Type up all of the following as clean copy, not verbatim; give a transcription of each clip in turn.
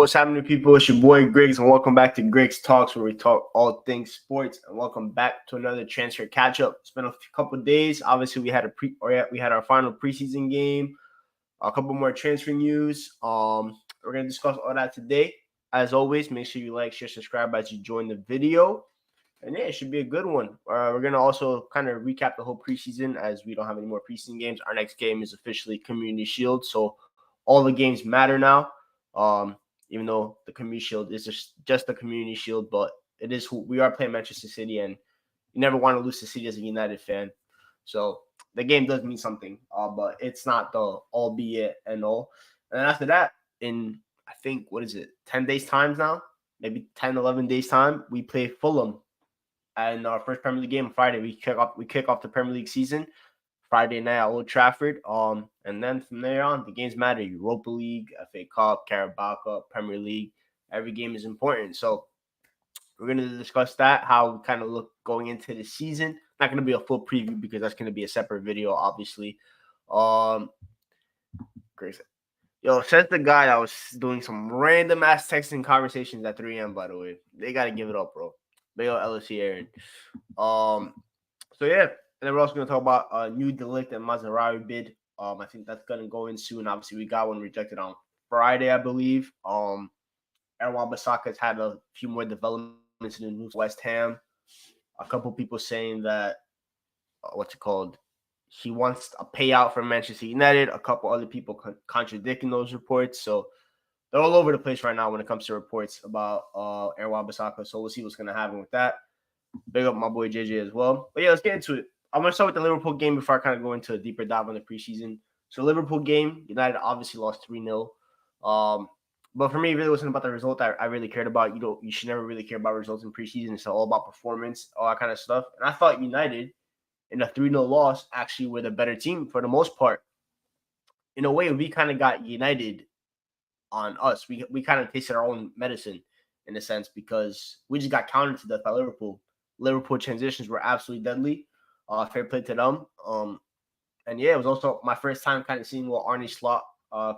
what's happening, people? It's your boy Griggs, and welcome back to Griggs Talks, where we talk all things sports. And welcome back to another transfer catch-up. It's been a couple of days. Obviously, we had our final preseason game. A couple more transfer news. We're gonna discuss all that today. As always, make sure you like, share, subscribe as you join the video. And yeah, it should be a good one. We're gonna also kind of recap the whole preseason as we don't have any more preseason games. Our next game is officially Community Shield, so all the games matter now. Even though the Community Shield is just the Community Shield, but it is who we are playing Manchester City, and you never want to lose to City as a United fan. So the game does mean something, but it's not the all be it and all. And then after that, in I think 10 days time now, maybe 10, 11 days time, we play Fulham. And our first Premier League game on Friday, we kick off the Premier League season Friday night at Old Trafford. And then from there on, the games matter. Europa League, FA Cup, Carabao Cup, Premier League. Every game is important. So we're going to discuss that, how we kind of look going into the season. Not going to be a full preview because that's going to be a separate video, obviously. Great. Yo, says the guy that was doing some random ass texting conversations at 3 a.m., by the way. They got to give it up, bro. Big old LSC Aaron. So yeah, and then we're also going to talk about new Ligt and Mazraoui bid. I think that's going to go in soon. Obviously, we got one rejected on Friday, I believe. Wan-Bissaka's had a few more developments in the news. West Ham. A couple people saying that, he wants a payout from Manchester United. A couple other people contradicting those reports. So they're all over the place right now when it comes to reports about Wan-Bissaka. So we'll see what's going to happen with that. Big up my boy JJ as well. But yeah, let's get into it. I'm going to start with the Liverpool game before I kind of go into a deeper dive on the preseason. So Liverpool game, United obviously lost 3-0. But for me, it really wasn't about the result I really cared about. You should never really care about results in preseason. It's all about performance, all that kind of stuff. And I thought United, in a 3-0 loss, actually were the better team for the most part. In a way, we kind of got United on us. We kind of tasted our own medicine in a sense because we just got countered to death by Liverpool. Liverpool transitions were absolutely deadly. Fair play to them. And yeah, it was also my first time kind of seeing what Arne Slot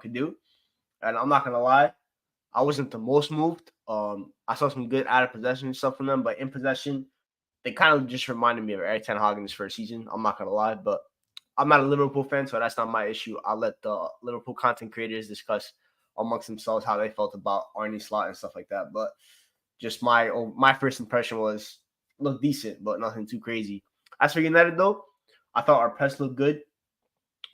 could do. And I'm not going to lie, I wasn't the most moved. I saw some good out of possession stuff from them, but in possession, they kind of just reminded me of Erik ten Hag in his first season. I'm not going to lie, but I'm not a Liverpool fan, so that's not my issue. I'll let the Liverpool content creators discuss amongst themselves how they felt about Arne Slot and stuff like that. But just my first impression was looked decent, but nothing too crazy. As for United, though, I thought our press looked good.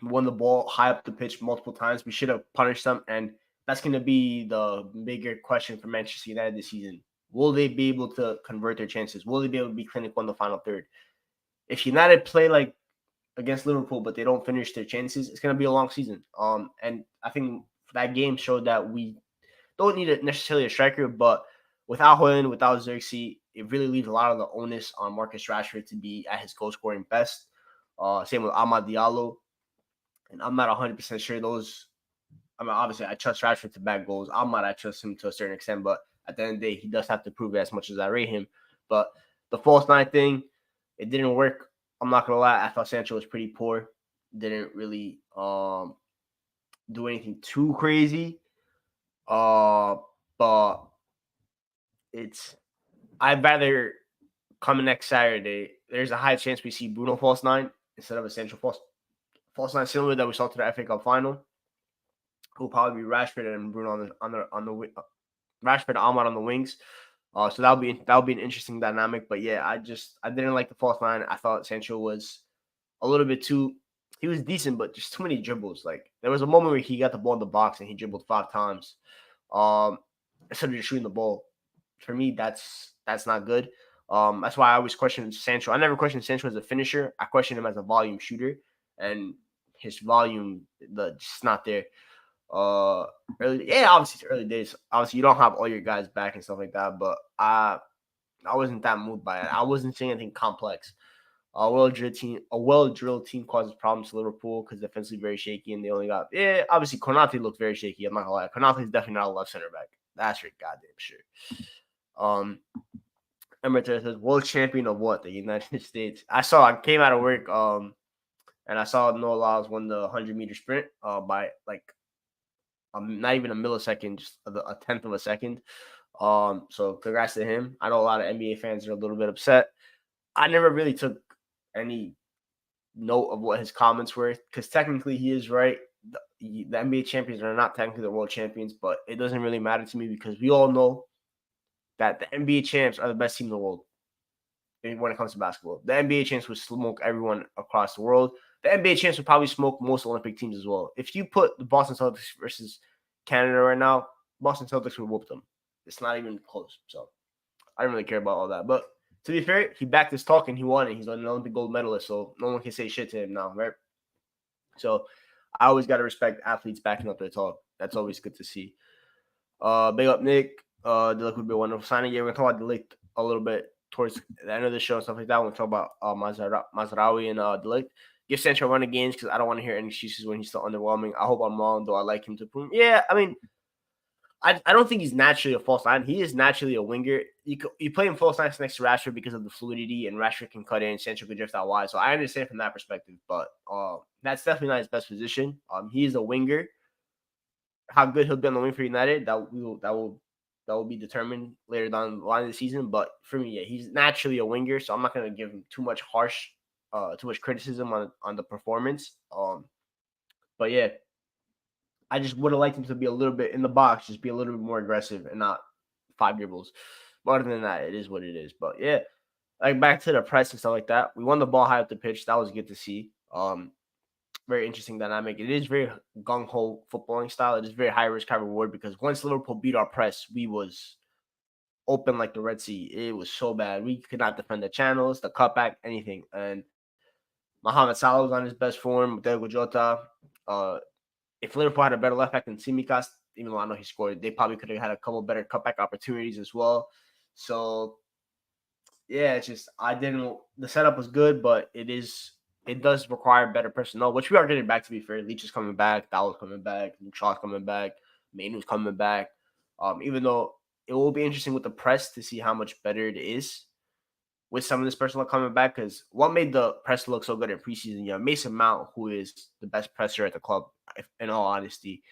We won the ball high up the pitch multiple times. We should have punished them, and that's going to be the bigger question for Manchester United this season. Will they be able to convert their chances? Will they be able to be clinical in the final third? If United play like against Liverpool, but they don't finish their chances, it's going to be a long season. And I think that game showed that we don't need necessarily a striker, but without Højlund, without Xerxes, it really leaves a lot of the onus on Marcus Rashford to be at his goal-scoring best. Same with Amad Diallo. And I'm not 100% sure those – obviously, I trust Rashford to back goals. I trust him to a certain extent, but at the end of the day, he does have to prove it as much as I rate him. But the false nine thing, it didn't work. I'm not going to lie. I thought Sancho was pretty poor. Didn't really do anything too crazy. But I'd rather come next Saturday. There's a high chance we see Bruno false nine instead of a Sancho false nine, similar that we saw to the FA Cup final. Who'll probably be Rashford and Bruno on the Rashford and Ahmad on the wings. So that'll be an interesting dynamic. But yeah, I didn't like the false nine. I thought Sancho was a little bit too. He was decent, but just too many dribbles. Like there was a moment where he got the ball in the box and he dribbled 5 times. Instead of just shooting the ball. For me, that's not good. That's why I always question Sancho. I never questioned Sancho as a finisher. I question him as a volume shooter, and his volume just not there. Obviously it's early days. Obviously, you don't have all your guys back and stuff like that. But I wasn't that moved by it. I wasn't seeing anything complex. A well-drilled team causes problems to Liverpool because defensively very shaky, and they only got obviously Konate looked very shaky. I'm not gonna lie. Konate is definitely not a left center back. That's for goddamn sure. Emirates says world champion of what? The United States. I came out of work and I saw Noah Lyles won the 100-meter sprint by like not even a millisecond, just a tenth of a second. So congrats to him. I know a lot of NBA fans are a little bit upset. I never really took any note of what his comments were because technically he is right. The NBA champions are not technically the world champions, but it doesn't really matter to me because we all know that the NBA champs are the best team in the world when it comes to basketball. The NBA champs would smoke everyone across the world. The NBA champs would probably smoke most Olympic teams as well. If you put the Boston Celtics versus Canada right now, Boston Celtics would whoop them. It's not even close. So I don't really care about all that. But to be fair, he backed his talk and he won it. He's an Olympic gold medalist, so no one can say shit to him now, right? So I always got to respect athletes backing up their talk. That's always good to see. Big up Nick. Ligt would be a wonderful signing. Yeah, we're gonna talk about Ligt a little bit towards the end of the show and stuff like that. We're gonna talk about Mazraoui and Ligt. Give Sancho a run of games because I don't want to hear any excuses when he's still underwhelming. I hope I'm wrong, though. I like him to prove. Yeah, I mean, I don't think he's naturally a false nine. He is naturally a winger. You play him false nine next to Rashford because of the fluidity, and Rashford can cut in, Sancho can drift out wide. So I understand from that perspective, but that's definitely not his best position. He is a winger. How good he'll be on the wing for United, that will be determined later down the line of the season. But for me, yeah, he's naturally a winger, so I'm not gonna give him too much criticism on the performance. But yeah, I just would have liked him to be a little bit in the box, just be a little bit more aggressive and not 5 dribbles. But other than that, it is what it is. But yeah, like back to the press and stuff like that. We won the ball high up the pitch. That was good to see. Very interesting dynamic. It is very gung ho footballing style. It is very high risk, high reward because once Liverpool beat our press, we was open like the Red Sea. It was so bad. We could not defend the channels, the cutback, anything. And Mohamed Salah was on his best form. Diego Jota. If Liverpool had a better left back than Tsimikas, even though I know he scored, they probably could have had a couple better cutback opportunities as well. So yeah, it's just the setup was good, but it does require better personnel, which we are getting back to be fair. Leach is coming back, Dowell's coming back, Luke Shaw's coming back, Mainoo's coming back. Even though it will be interesting with the press to see how much better it is with some of this personnel coming back, because what made the press look so good in preseason, you have Mason Mount, who is the best presser at the club, in all honesty.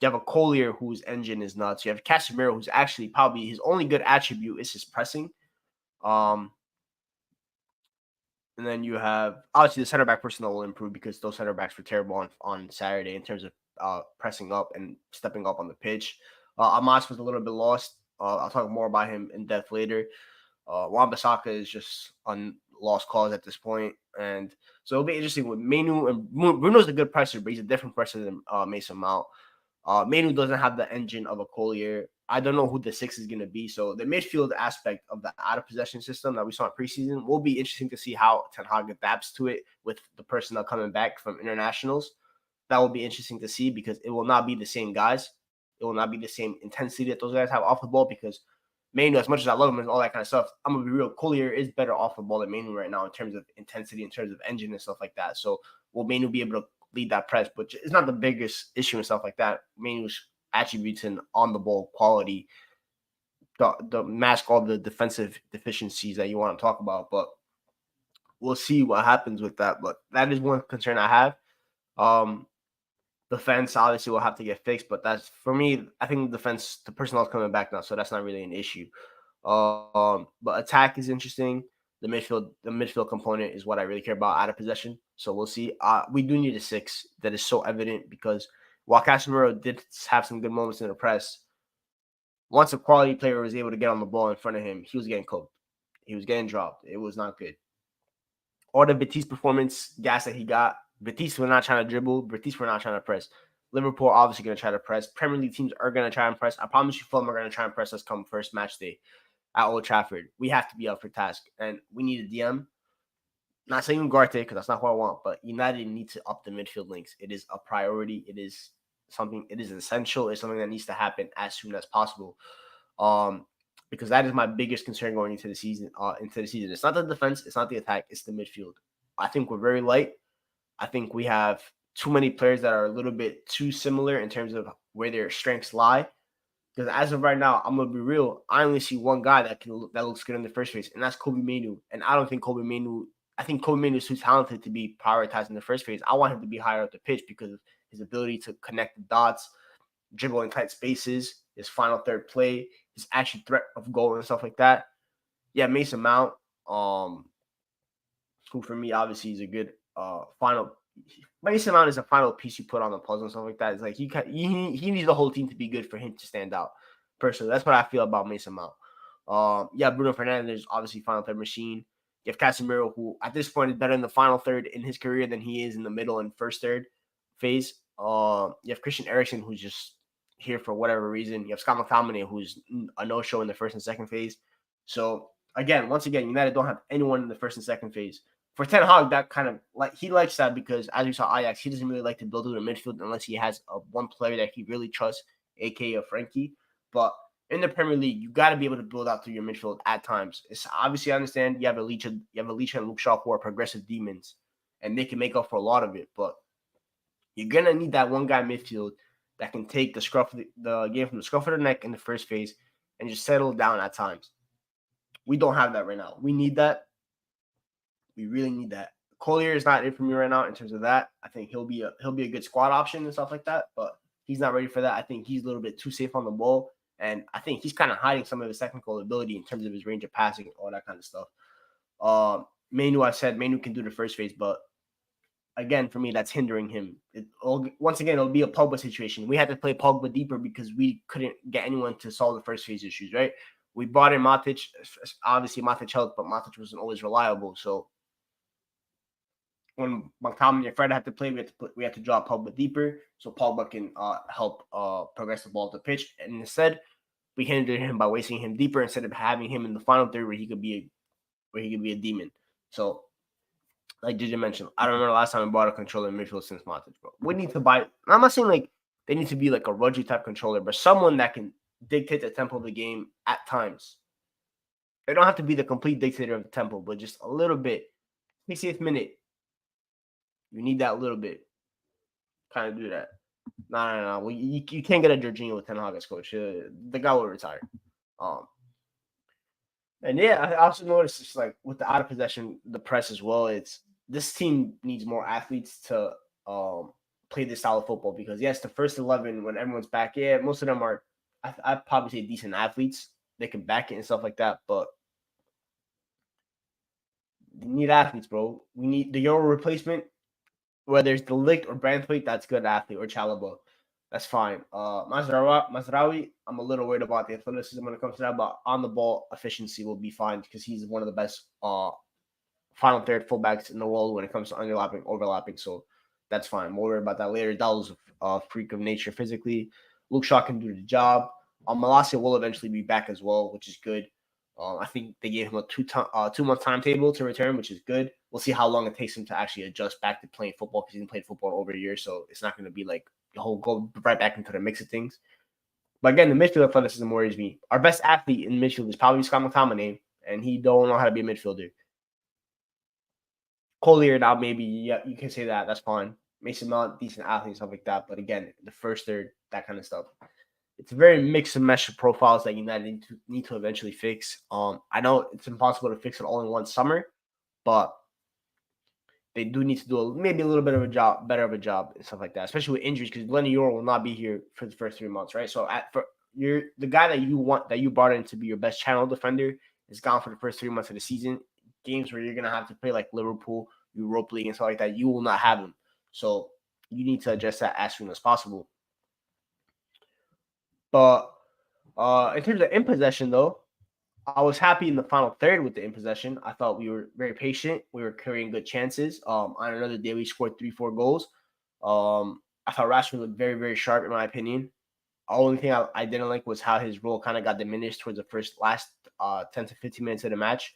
You have a Collier whose engine is nuts. You have Casemiro, who's actually probably his only good attribute is his pressing. And then you have obviously the center back personnel will improve because those center backs were terrible on Saturday in terms of pressing up and stepping up on the pitch. Amos was a little bit lost. I'll talk more about him in depth later. Wan-Bissaka is just on lost cause at this point. And so it'll be interesting with Mainoo. And Bruno's a good presser, but he's a different presser than Mason Mount. Mainoo doesn't have the engine of a Collier. I don't know who the six is going to be. So the midfield aspect of the out of possession system that we saw in preseason will be interesting to see how Ten Hag adapts to it with the personnel coming back from internationals. That will be interesting to see because it will not be the same guys. It will not be the same intensity that those guys have off the ball because Mainoo, as much as I love him and all that kind of stuff, I'm going to be real. Collier is better off the ball than Mainoo right now in terms of intensity, in terms of engine and stuff like that. So will Mainoo be able to lead that press? But it's not the biggest issue and stuff like that. Mainoo's attributes and on the ball quality the mask all the defensive deficiencies that you want to talk about, but we'll see what happens with that. But that is one concern I have. Defense obviously will have to get fixed, but that's for me. I think the personnel is coming back now, so that's not really an issue. But attack is interesting. The midfield component is what I really care about out of possession. So we'll see. We do need a six that is so evident because while Casemiro did have some good moments in the press, once a quality player was able to get on the ball in front of him, he was getting cooked. He was getting dropped. It was not good. All the Betis performance gas that he got, Betis were not trying to dribble. Betis were not trying to press. Liverpool obviously going to try to press. Premier League teams are going to try and press. I promise you, Fulham are going to try and press us come first match day at Old Trafford. We have to be up for task, and we need a DM. Not saying Ugarte because that's not what I want, but United need to up the midfield links. It is a priority. It is something. It is essential. It's something that needs to happen as soon as possible. Because that is my biggest concern going into the season. It's not the defense. It's not the attack. It's the midfield. I think we're very light. I think we have too many players that are a little bit too similar in terms of where their strengths lie. Because as of right now, I'm gonna be real. I only see one guy that looks good in the first phase, and that's Kobe Mainoo. And I don't think Kobe Mainoo. I think Kobe Mainoo is too talented to be prioritized in the first phase. I want him to be higher up the pitch because of his ability to connect the dots, dribbling tight spaces, his final third play, his actual threat of goal and stuff like that. Yeah, Mason Mount, who for me obviously is a good final. Mason Mount is a final piece you put on the puzzle and stuff like that. It's like he needs the whole team to be good for him to stand out. Personally, that's what I feel about Mason Mount. Yeah, Bruno Fernandes, obviously final third machine. You have Casemiro, who at this point is better in the final third in his career than he is in the middle and first third phase. You have Christian Eriksen, who's just here for whatever reason. You have Scott McTominay, who's a no-show in the first and second phase. So once again, United don't have anyone in the first and second phase. For Ten Hag, that kind of he likes that because as you saw Ajax, he doesn't really like to build through the midfield unless he has one player that he really trusts, aka Frankie. But in the Premier League, you got to be able to build out through your midfield at times. It's obviously I understand you have a Ligt and Luke Shaw who are progressive demons, and they can make up for a lot of it. But you're gonna need that one guy midfield that can take the game from the scruff of the neck in the first phase and just settle down at times. We don't have that right now. We need that. We really need that. Collier is not it for me right now in terms of that. I think he'll be a good squad option and stuff like that, but he's not ready for that. I think he's a little bit too safe on the ball, and I think he's kind of hiding some of his technical ability in terms of his range of passing and all that kind of stuff. Manu, I said Manu can do the first phase, but again, for me, that's hindering him. Once again, it'll be a Pogba situation. We had to play Pogba deeper because we couldn't get anyone to solve the first phase issues, right? We brought in Matic. Obviously, Matic helped, but Matic wasn't always reliable, so when McTominay and Fred had to play, we had to draw Pogba deeper so Pogba can help progress the ball to the pitch. And instead, we hindered him by wasting him deeper instead of having him in the final third where he could be a demon. So, like Gigi mentioned, I don't remember the last time we bought a controller in midfield since Matic, bro. We need to buy. I'm not saying like they need to be like a Rodri type controller, but someone that can dictate the tempo of the game at times. They don't have to be the complete dictator of the tempo, but just a little bit. 60th minute. You need that little bit. Kind of do that. No. Well, you can't get a Jorginho with Ten Hag as coach. The guy will retire. And yeah, I also noticed it's like with the out of possession, the press as well. It's this team needs more athletes to play this style of football because yes, the first 11 when everyone's back, yeah, most of them are. I'd probably say decent athletes. They can back it and stuff like that, but we need athletes, bro. We need the Euro replacement. Whether it's the Ligt or Branthwaite, that's good athlete, or Chalaba. That's fine. Mazraoui, I'm a little worried about the athleticism when it comes to that, but on the ball efficiency will be fine because he's one of the best final third fullbacks in the world when it comes to overlapping. So that's fine. We'll worry about that later. That was a freak of nature physically. Luke Shaw can do the job. Malacia will eventually be back as well, which is good. I think they gave him a 2-month timetable to return, which is good. We'll see how long it takes him to actually adjust back to playing football because he hasn't played football over a year, so it's not going to be like the whole go right back into the mix of things. But again, the midfield athleticism worries me. Our best athlete in midfield is probably Scott McTominay, and he don't know how to be a midfielder. Collier now maybe, yeah, you can say that. That's fine. Mason Mount, decent athlete, stuff like that. But again, the first, third, that kind of stuff. It's a very mixed and mesh of profiles that United need to eventually fix. I know it's impossible to fix it all in one summer, but they do need to do maybe a little bit of a job, better of a job and stuff like that, especially with injuries because Lenny Euro will not be here for the first 3 months, right? So you're the guy that you brought in to be your best channel defender is gone for the first 3 months of the season. Games where you're gonna have to play like Liverpool, Europa League, and stuff like that, you will not have him. So you need to adjust that as soon as possible. But in terms of in possession, though, I was happy in the final third with the in possession. I thought we were very patient. We were carrying good chances. On another day, we scored 3-4 goals. I thought Rashford looked very, very sharp, in my opinion. The only thing I didn't like was how his role kind of got diminished towards the last 10 to 15 minutes of the match.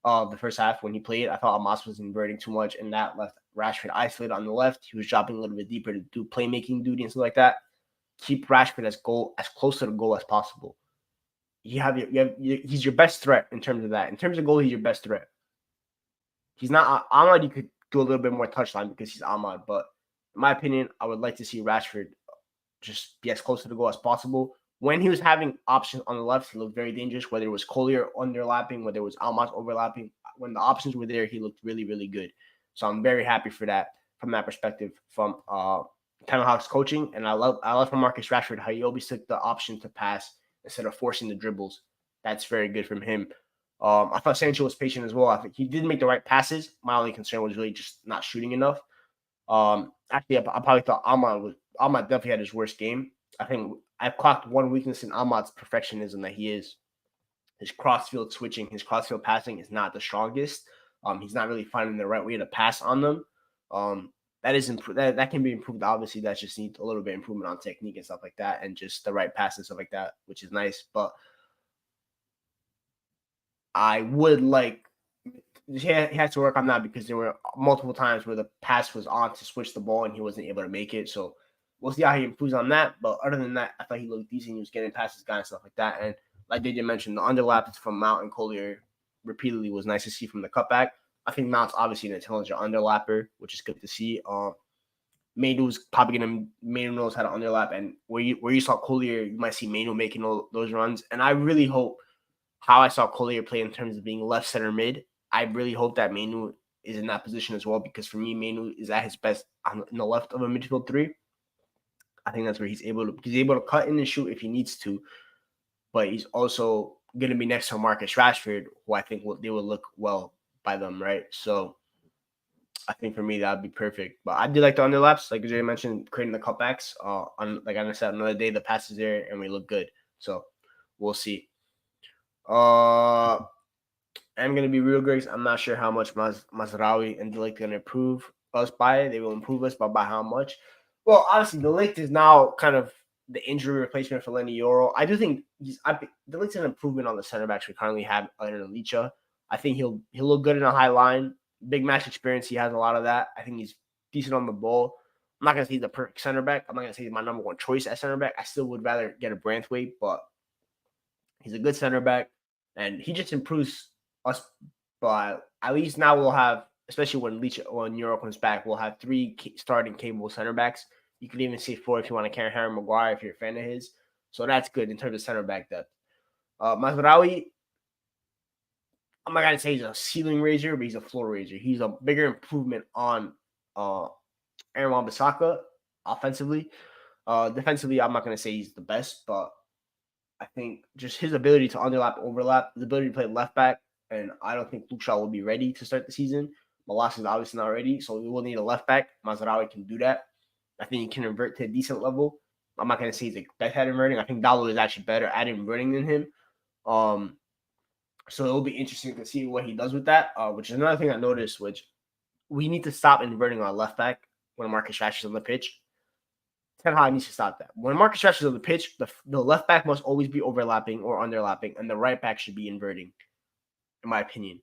The first half when he played, I thought Amos was inverting too much, and that left Rashford isolated on the left. He was dropping a little bit deeper to do playmaking duty and stuff like that. Keep Rashford as close to the goal as possible. He's your best threat in terms of that. In terms of goal, he's your best threat. He's not Ahmad. You could do a little bit more touchline because he's Ahmad, but in my opinion, I would like to see Rashford just be as close to the goal as possible. When he was having options on the left, he looked very dangerous. Whether it was Collier underlapping, whether it was Ahmad overlapping, when the options were there, he looked really, really good. So I'm very happy for that from that perspective from Ten Hag's coaching, and I love from Marcus Rashford how he always took the option to pass instead of forcing the dribbles. That's very good from him. I thought Sancho was patient as well. I think he did make the right passes. My only concern was really just not shooting enough. Actually, I probably thought Ahmad definitely had his worst game. I think I've clocked one weakness in Ahmad's perfectionism that he is. His crossfield switching, his crossfield passing is not the strongest. He's not really finding the right way to pass on them. That is that can be improved. Obviously, that just needs a little bit of improvement on technique and stuff like that, and just the right pass and stuff like that, which is nice. But I would like he had to work on that because there were multiple times where the pass was on to switch the ball and he wasn't able to make it. So we'll see how he improves on that. But other than that, I thought he looked decent. He was getting past his guy and stuff like that. And like they did mention, the underlap from Mount and Collier repeatedly was nice to see from the cutback. I think Mount's obviously an intelligent underlapper, which is good to see. Mainu's probably Mainu knows how to underlap, and where you saw Collier, you might see Mainu making those runs. And I really hope how I saw Collier play in terms of being left center mid. I really hope that Mainu is in that position as well, because for me, Mainu is at his best in the left of a midfield three. I think that's where he's able to cut in and shoot if he needs to, but he's also going to be next to Marcus Rashford, who I think they will look well by them, right? So I think for me that would be perfect. But I did like the underlaps, like Jay mentioned, creating the cutbacks. Like I said, another day the pass is there and we look good. So we'll see. I'm going to be real, Grace. I'm not sure how much Mazraoui and Ligt going to improve us by. They will improve us, but by how much? Well, obviously, the Ligt is now kind of the injury replacement for Lenny Yoro. I do think the Ligt's an improvement on the center backs we currently have under Licha. I think he'll look good in a high line. Big match experience. He has a lot of that. I think he's decent on the ball. I'm not going to say he's the perfect center back. I'm not going to say he's my number one choice at center back. I still would rather get a Branthwaite, but he's a good center back, and he just improves us. But at least now we'll have, especially when Euro comes back, we'll have 3 starting capable center backs. You could even say 4 if you want to carry Harry Maguire if you're a fan of his. So that's good in terms of center back depth. Mazraoui, I'm not gonna say he's a ceiling raiser, but he's a floor raiser. He's a bigger improvement on Aaron Wan-Bissaka offensively. Defensively, I'm not gonna say he's the best, but I think just his ability to overlap, his ability to play left back, and I don't think Luke Shaw will be ready to start the season. Malas is obviously not ready, so we will need a left back. Mazraoui can do that. I think he can invert to a decent level. I'm not going to say he's the best at inverting. I think Dalo is actually better at inverting than him. So it'll be interesting to see what he does with that, which is another thing I noticed, which we need to stop inverting our left back when Marcus Rashford's on the pitch. Ten Hag needs to stop that. When Marcus Rashford's on the pitch, the left back must always be overlapping or underlapping, and the right back should be inverting, in my opinion.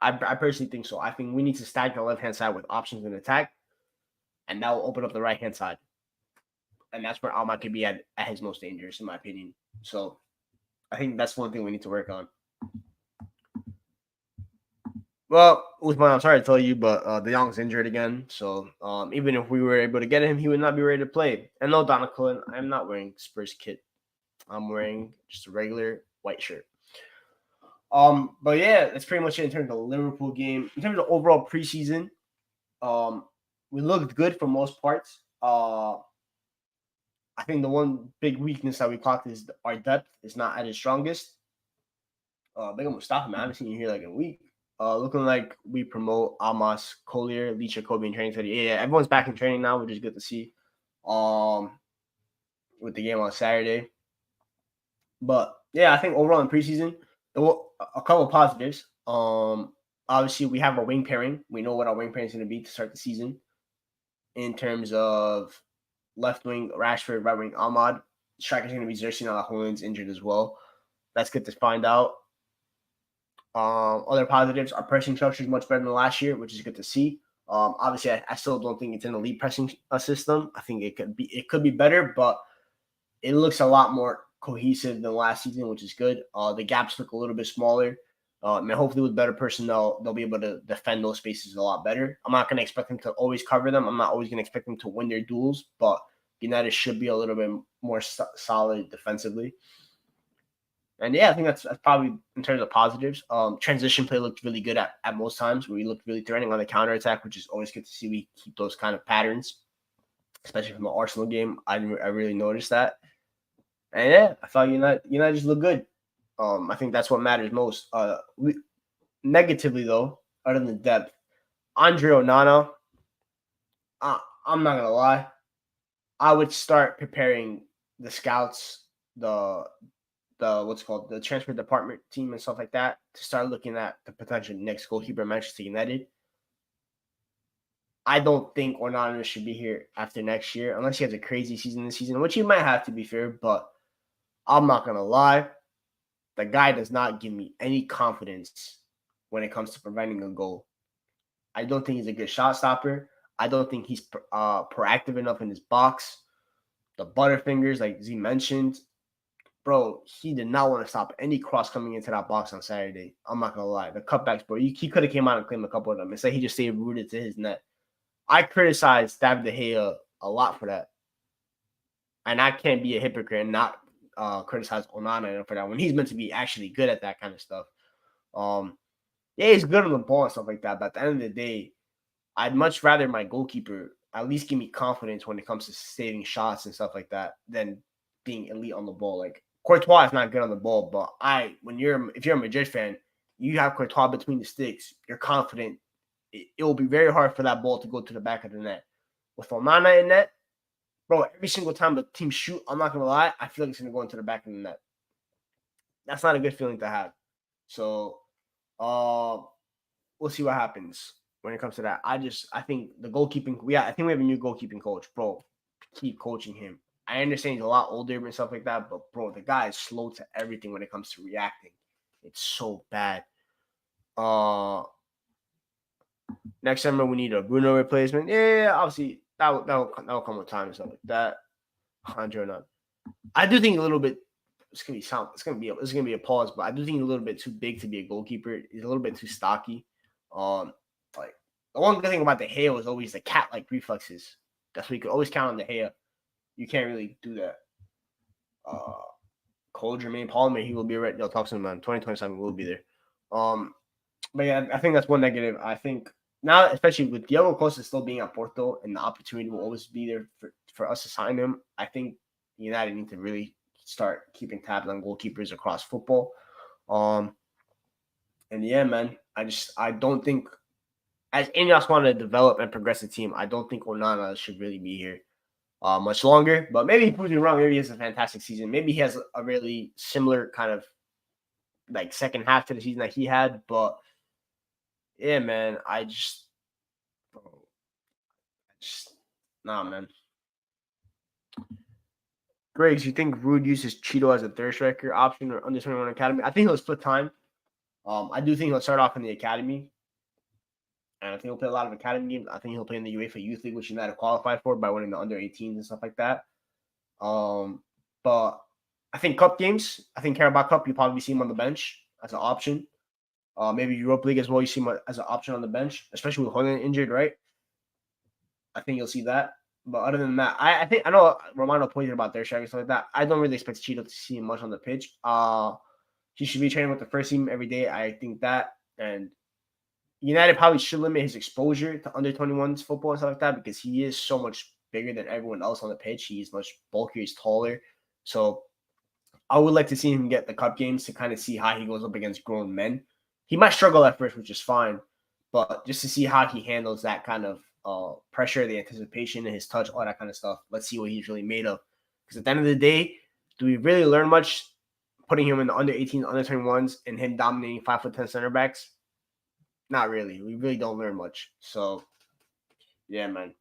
I personally think so. I think we need to stack the left-hand side with options in attack, and that will open up the right-hand side. And that's where Ahmad could be at his most dangerous, in my opinion. So I think that's one thing we need to work on. Well, Usman, I'm sorry to tell you, but De Jong's injured again. So even if we were able to get him, he would not be ready to play. And no, Donna Cullen, I'm not wearing Spurs kit. I'm wearing just a regular white shirt. But yeah, that's pretty much it in terms of the Liverpool game. In terms of overall preseason, we looked good for most parts. I think the one big weakness that we clocked is our depth is not at its strongest. Big up Mustafa, man. I haven't seen you here like in a week. Looking like we promote Amos, Collier, Licha, Kobe in training today. Yeah, everyone's back in training now, which is good to see. With the game on Saturday. But yeah, I think overall in preseason, a couple of positives. Obviously we have our wing pairing. We know what our wing pairing is going to be to start the season. In terms of left wing Rashford, right wing Ahmad, striker's going to be Xerxes now that Holland's injured as well. That's good to find out. Other positives, our pressing structure is much better than last year, which is good to see. Obviously, I still don't think it's an elite pressing system. I think it could be better, but it looks a lot more cohesive than last season, which is good. The gaps look a little bit smaller. And hopefully with better personnel, they'll be able to defend those spaces a lot better. I'm not going to expect them to always cover them. I'm not always going to expect them to win their duels, but United should be a little bit more solid defensively. And yeah, I think that's probably in terms of positives. Transition play looked really good at most times. We looked really threatening on the counterattack, which is always good to see. We keep those kind of patterns. especially from the Arsenal game. I really noticed that. And yeah, I thought United just look good. I think that's what matters most. Negatively though, other than depth, Andre Onana. I'm not gonna lie. I would start preparing the scouts, the what's called the transfer department team and stuff like that to start looking at the potential next goalkeeper of Manchester United. I don't think Onana should be here after next year unless he has a crazy season this season, which he might have to be fair. But I'm not gonna lie, the guy does not give me any confidence when it comes to preventing a goal. I don't think he's a good shot stopper. I don't think he's proactive enough in his box. The butterfingers, like Z mentioned, bro, he did not want to stop any cross coming into that box on Saturday. I'm not gonna lie. The cutbacks, bro, he could have came out and claimed a couple of them. Instead, he just stayed rooted to his net. I criticized David De Gea a lot for that, and I can't be a hypocrite and not criticize Onana for that when he's meant to be actually good at that kind of stuff. Yeah, he's good on the ball and stuff like that, but at the end of the day, I'd much rather my goalkeeper at least give me confidence when it comes to saving shots and stuff like that than being elite on the ball. Like Courtois is not good on the ball, but if you're a Madrid fan, you have Courtois between the sticks. You're confident. It will be very hard for that ball to go to the back of the net. With Onana in net, bro, every single time the team shoot, I'm not gonna lie, I feel like it's gonna go into the back of the net. That's not a good feeling to have. So, we'll see what happens when it comes to that. I think the goalkeeping. I think we have a new goalkeeping coach, bro. Keep coaching him. I understand he's a lot older and stuff like that, but bro, the guy is slow to everything when it comes to reacting. It's so bad. Next summer we need a Bruno replacement. Yeah, obviously that'll come with time and stuff like that. Andre not. I do think a little bit. It's gonna be a pause, but I do think he's a little bit too big to be a goalkeeper. He's a little bit too stocky. Like the one good thing about De Gea is always the cat-like reflexes. That's what you can always count on De Gea. You can't really do that. Cole Jermaine Palmer, he will be right. They'll talk to him on 2027. We'll be there. But yeah, I think that's one negative. I think now, especially with Diego Costa still being at Porto, and the opportunity will always be there for us to sign him. I think United need to really start keeping tabs on goalkeepers across football. And yeah, man, I don't think as Ineos want to develop and progress the team, I don't think Onana should really be here much longer. But maybe he proves me wrong. Maybe he has a fantastic season. Maybe he has a really similar kind of like second half to the season that he had. But yeah, man, nah, man. Griggs, you think Rude uses Cheeto as a third striker option or under 21 academy? I think he'll split time. I do think he'll start off in the academy. And I think he'll play a lot of academy games. I think he'll play in the UEFA Youth League, which United qualified for by winning the under 18s and stuff like that. But I think cup games, I think Carabao Cup, you probably see him on the bench as an option. Maybe Europa League as well, you see him as an option on the bench, especially with Holland injured, right? I think you'll see that. But other than that, I know Romano pointed about their strike and stuff like that. I don't really expect Cheeto to see him much on the pitch. He should be training with the first team every day. I think that. And United probably should limit his exposure to under 21s football and stuff like that because he is so much bigger than everyone else on the pitch. He's much bulkier, he's taller. So I would like to see him get the cup games to kind of see how he goes up against grown men. He might struggle at first, which is fine, but just to see how he handles that kind of pressure, the anticipation, and his touch, all that kind of stuff. Let's see what he's really made of. Because at the end of the day, do we really learn much putting him in the under 18s, under 21s, and him dominating 5'10" center backs? Not really. We really don't learn much. So, yeah, man.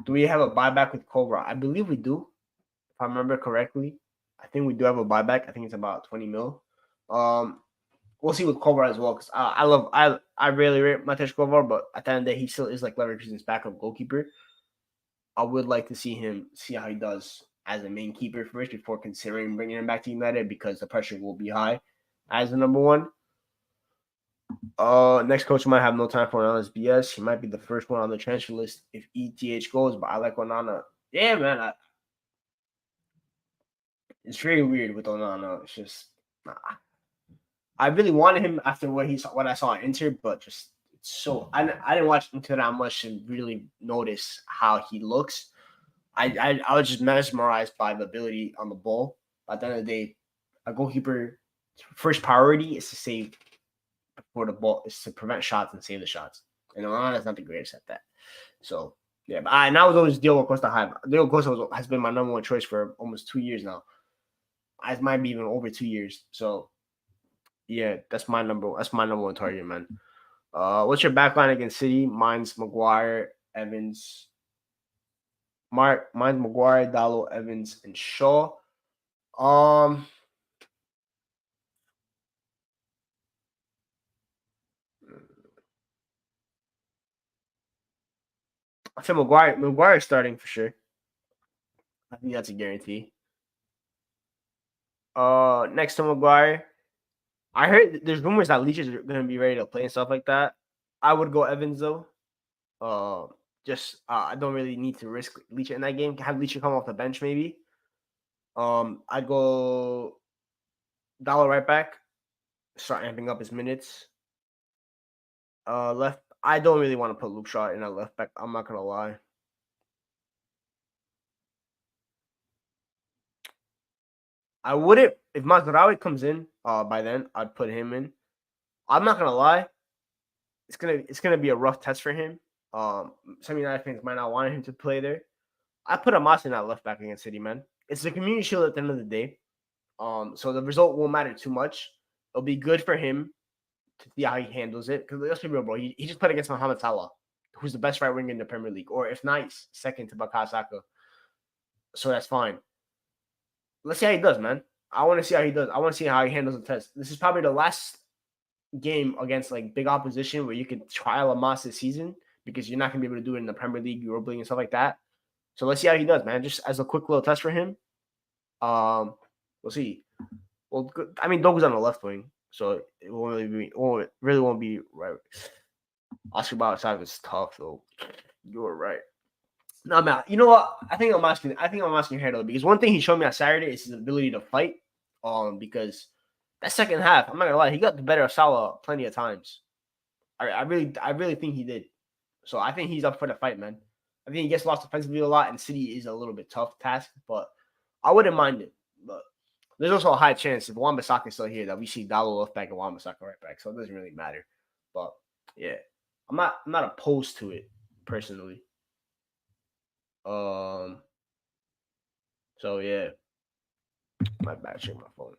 Do we have a buyback with Cobra? I believe we do. If I remember correctly, I think we do have a buyback. I think it's about 20 mil. We'll see with Cobra as well because I really rate Matej Kovar, but at the end of the day, he still is like Leverkusen's backup goalkeeper. I would like to see how he does as a main keeper first before considering bringing him back to United because the pressure will be high as the number one. Next coach might have no time for Onana's BS. He might be the first one on the transfer list if ETH goes, but I like Onana. Yeah, man. It's very weird with Onana. It's just I really wanted him after what I saw at Inter, but just so I didn't watch until that much to really notice how he looks. I was just mesmerized by the ability on the ball. By the end of the day, a goalkeeper first priority is to save before the ball, is to prevent shots and save the shots. And Onana's not the greatest at that. So yeah, but and I was always Diogo Costa high. Diogo Costa has been my number one choice for almost 2 years now. It might be even over 2 years. So yeah, that's my number one target, man. What's your backline against City? Mine's Maguire, Evans. Mine's Maguire, Dallo, Evans, and Shaw. Um, I feel Maguire is starting for sure. I think that's a guarantee. Next to Maguire, I heard there's rumors that Leach is going to be ready to play and stuff like that. I would go Evans though. Just I don't really need to risk Leach in that game. Have Leach come off the bench maybe. I'd go Dallo right back. Start amping up his minutes. Left. I don't really want to put Luke Shaw in a left back. I'm not gonna lie. I wouldn't if Mazraoui comes in. By then I'd put him in. I'm not gonna lie. It's gonna be a rough test for him. Some United fans might not want him to play there. I put Amas in that left back against City, man. It's the community shield at the end of the day. So the result won't matter too much. It'll be good for him to see how he handles it. Because let's be real, bro. He just played against Mohamed Salah, who's the best right winger in the Premier League, or if not, second to Bukayo Saka. So that's fine. Let's see how he does, man. I want to see how he does. I want to see how he handles the test. This is probably the last game against like big opposition where you can trial Amas this season because you're not gonna be able to do it in the Premier League, Europa League, and stuff like that. So let's see how he does, man. Just as a quick little test for him. We'll see. Well, I mean, Dogu's on the left wing, so it really won't be right. Oscar Balotelli is tough though. You were right. No, man. You know what? I think I'm asking your head though, because one thing he showed me on Saturday is his ability to fight. Because that second half, I'm not gonna lie, he got the better of Salah plenty of times. I really think he did. So I think he's up for the fight, man. I think he gets lost offensively a lot, and City is a little bit tough task, but I wouldn't mind it. But there's also a high chance if Wan-Bissaka is still here that we see Dallo left back and Wan-Bissaka right back. So it doesn't really matter. But yeah, I'm not opposed to it personally. So yeah, my bad. Check my phone.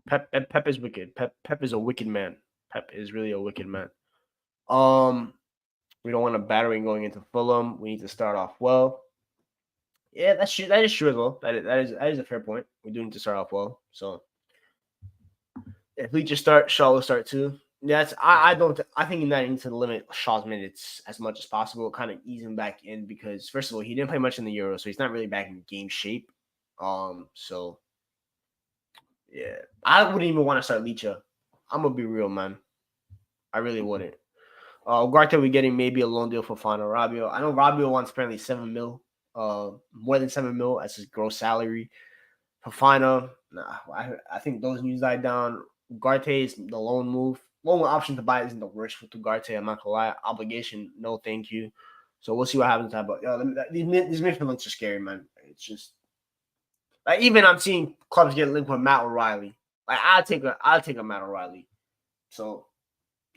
Pep is wicked. Pep is a wicked man. Pep is really a wicked man. We don't want a battering going into Fulham. We need to start off well. Yeah, that's true. That is true as well. That is a fair point. We do need to start off well. So if we just start, Shaw will start too. Yeah, I think that needs to limit Shaw's minutes as much as possible, kind of ease him back in because first of all, he didn't play much in the Euro, so he's not really back in game shape. So yeah, I wouldn't even want to start Licha. I'm gonna be real, man. I really wouldn't. Ugarte, we're getting maybe a loan deal for Fana Rabiot. I know Rabiot wants apparently 7 mil, more than 7 mil as his gross salary. Fofana, nah, I think those news died down. Ugarte is the loan move. Loan option to buy isn't the worst for Ugarte. I'm not gonna lie. Obligation, no, thank you. So we'll see what happens. But these midfield links are scary, man. It's just like even I'm seeing clubs get linked with Matt O'Reilly. Like I'll take a Matt O'Reilly. So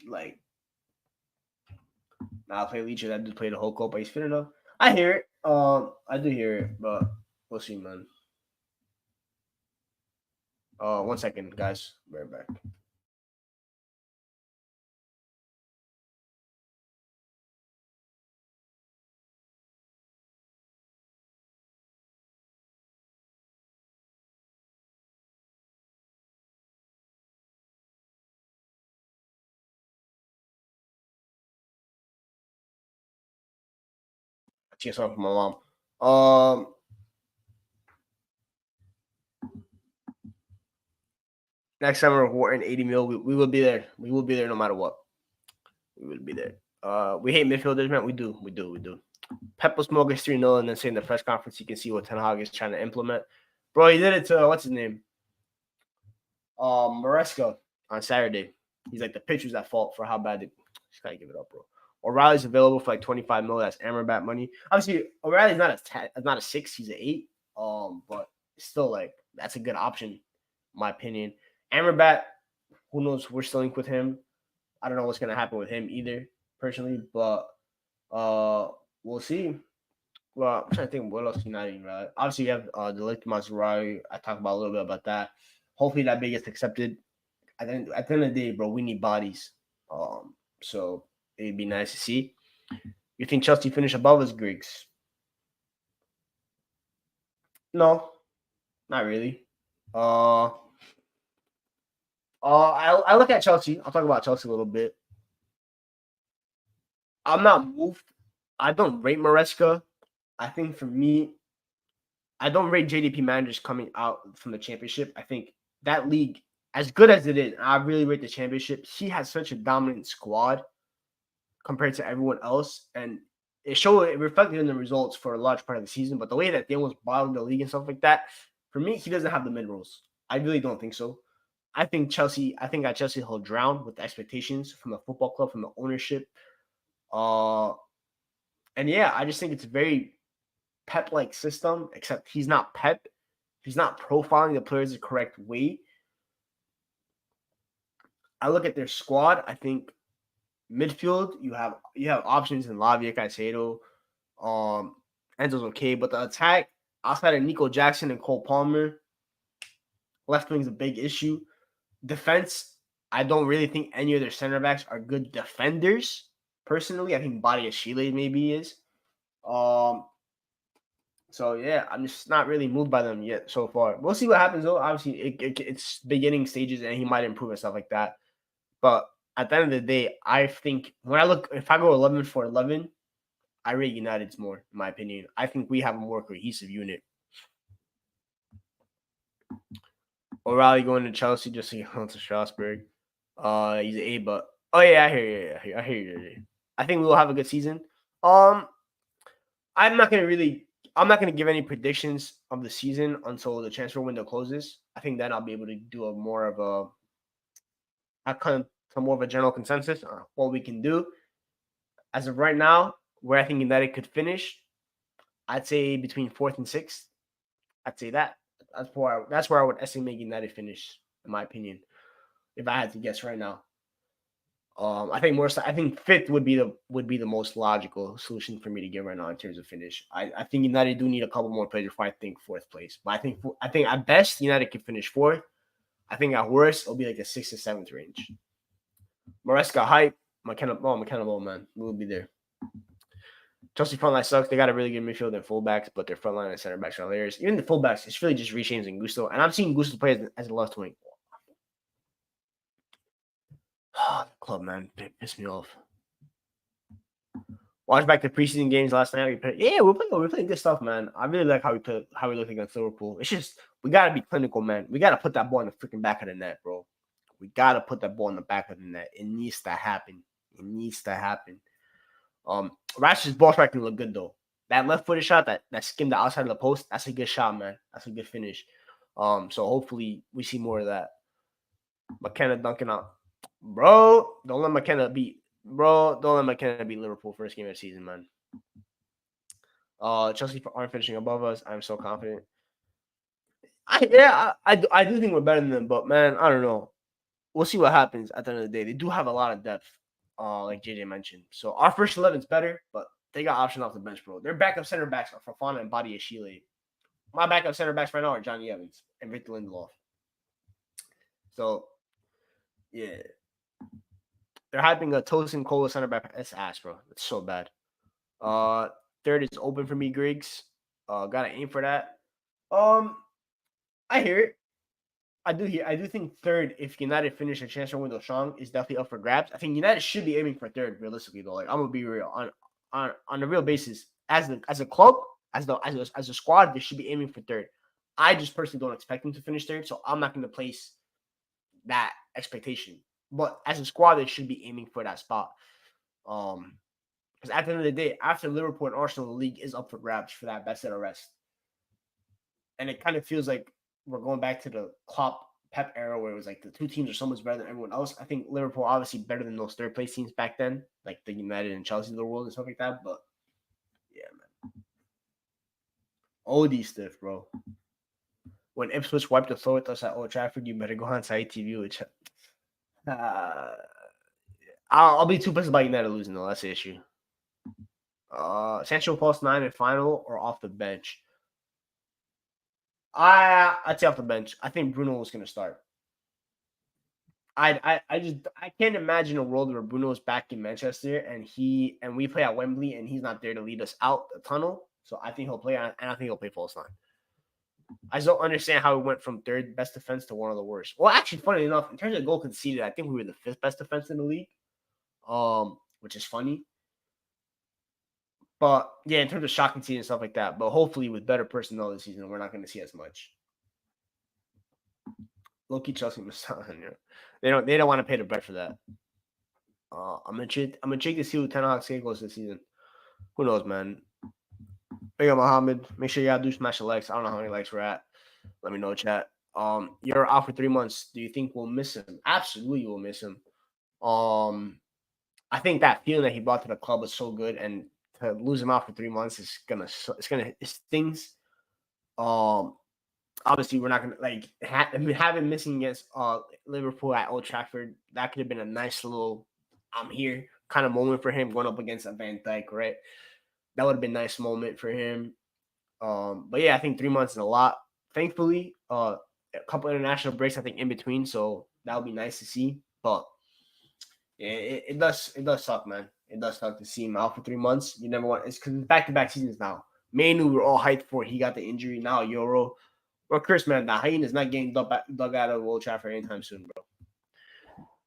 like. I'll play Leach. I do play the whole Copa. He's fit enough. I hear it. I do hear it, but we'll see, man. 1 second, guys. Be right back. Cheers off my mom. Next summer, Wharton 80 mil. We will be there. We will be there no matter what. We will be there. We hate midfielders, man. We do. Pep will smoke us 3-0 and then say in the press conference you can see what Ten Hag is trying to implement. Bro, he did it to what's his name? Maresca on Saturday. He's like the pitch was at fault for how bad Just gotta give it up, bro. O'Reilly's available for like 25 mil. That's Amrabat money. Obviously, O'Reilly's not a 6. He's an 8. But still, like, that's a good option, in my opinion. Amrabat, who knows? We're still linked with him. I don't know what's gonna happen with him either, personally. But we'll see. Well, I'm trying to think what else United, right? Obviously, you have the Ligt Mazraoui. I talked about a little bit about that. Hopefully, that bid gets accepted. At the end of the day, bro, we need bodies. So it'd be nice to see. You think Chelsea finish above us, Griggs? No, not really. I look at Chelsea. I'll talk about Chelsea a little bit. I'm not moved. I don't rate Maresca. I think for me, I don't rate JDP managers coming out from the championship. I think that league, as good as it is, I really rate the championship. He has such a dominant squad compared to everyone else, and it reflected in the results for a large part of the season. But the way that they almost bottled the league and stuff like that, for me, he doesn't have the minerals. I really don't think so. I think at Chelsea he'll drown with the expectations from the football club, from the ownership. And yeah, I just think it's a very Pep-like system, except he's not Pep. He's not profiling the players the correct way. I look at their squad. I think midfield, you have options in Lavia, Caicedo, Enzo's okay, but the attack outside of Nico Jackson and Cole Palmer, left wing's a big issue. Defense, I don't really think any of their center backs are good defenders. Personally, I think Badiashile maybe is. So yeah, I'm just not really moved by them yet so far. We'll see what happens though. Obviously, it's beginning stages, and he might improve and stuff like that. But at the end of the day, I think if I go 11 for 11, I rate United's more, in my opinion. I think we have a more cohesive unit. O'Reilly going to Chelsea just to get on to Strasbourg. He's an A, but I hear you. I think we'll have a good season. I'm not gonna give any predictions of the season until the transfer window closes. I think then I'll be able to do more of a general consensus on what we can do. As of right now, where I think United could finish, I'd say between 4th and 6th. I'd say that. That's where I would estimate United finish, in my opinion, if I had to guess right now. I think 5th would be the most logical solution for me to give right now in terms of finish. I think United do need a couple more players before I think 4th place. But I think at best United can finish 4th. I think at worst it'll be like a 6th to 7th range. Maresca hype, McKenna, man, we'll be there. Chelsea frontline sucks. They got a really good midfield and fullbacks, but their frontline and center backs are hilarious. Even the fullbacks, it's really just Reece James and Gusto. And I'm seeing Gusto play as a left wing. Oh, the club, man, it pissed me off. Watch back the preseason games last night. We're playing good stuff, man. I really like how we look against Liverpool. It's just we gotta be clinical, man. We gotta put that ball in the freaking back of the net, bro. We gotta put that ball in the back of the net. It needs to happen. Rashford's ball striking look good though. That left-footed shot that skimmed the outside of the post, that's a good shot, man. That's a good finish. So hopefully we see more of that. McKenna dunking out. Bro, don't let McKenna beat Liverpool first game of the season, man. Chelsea aren't finishing above us. I'm so confident. I do think we're better than them, but man, I don't know. We'll see what happens at the end of the day. They do have a lot of depth, like JJ mentioned. So our first 11's better, but they got options off the bench, bro. Their backup center backs are Fofana and Badiashile. My backup center backs right now are Johnny Evans and Victor Lindelof. So, yeah. They're hyping a Tosin Cole center back. That's ass, bro. It's so bad. 3rd is open for me, Griggs. Gotta aim for that. I hear it. I do think 3rd, if United finish a transfer window strong, is definitely up for grabs. I think United should be aiming for 3rd, realistically though. Like I'm gonna be real on a real basis. As a club, as a squad, they should be aiming for 3rd. I just personally don't expect them to finish 3rd, so I'm not gonna place that expectation. But as a squad, they should be aiming for that spot. Because at the end of the day, after Liverpool and Arsenal, the league is up for grabs for that best at rest. And it kind of feels like we're going back to the Klopp Pep era where it was like the two teams are so much better than everyone else. I think Liverpool obviously better than those third place teams back then, like the United and Chelsea of the world and stuff like that. But yeah, man, OD stiff, bro. When Ipswich wiped the floor with us at Old Trafford, you better go on site TV. Which I'll be too pissed about United losing though. That's the issue. Sancho false 9 in final or off the bench. I'd say off the bench. I think Bruno was going to start. I can't imagine a world where Bruno is back in Manchester and we play at Wembley and he's not there to lead us out the tunnel. So I think he'll play and I think he'll play false 9. I just don't understand how we went from third best defense to one of the worst. Well, actually, funny enough, in terms of goal conceded, I think we were the 5th best defense in the league, which is funny. But yeah, in terms of shot conceded and stuff like that. But hopefully, with better personnel this season, we're not going to see as much. Low-key Chelsea missed out on it. They don't want to pay the bread for that. I'm intrigued to see who Ten Hag's goes this season. Who knows, man? Big up Mohammed. Make sure y'all do smash the likes. I don't know how many likes we're at. Let me know, chat. You're out for 3 months. Do you think we'll miss him? Absolutely, we'll miss him. I think that feeling that he brought to the club was so good, and to lose him out for 3 months it stings. Obviously, we're not gonna like have him missing against Liverpool at Old Trafford. That could have been a nice little "I'm here" kind of moment for him going up against a Van Dijk, right? That would have been a nice moment for him. But yeah, I think 3 months is a lot. Thankfully, a couple international breaks, I think, in between, so that would be nice to see. But yeah, it does suck, man. It does suck to see him out for 3 months. You never want it's because it's back-to-back seasons now. Manu, we're all hyped for. He got the injury now. Euro. Well, Chris, man, the hyena is not getting dug out of Old Trafford anytime soon, bro.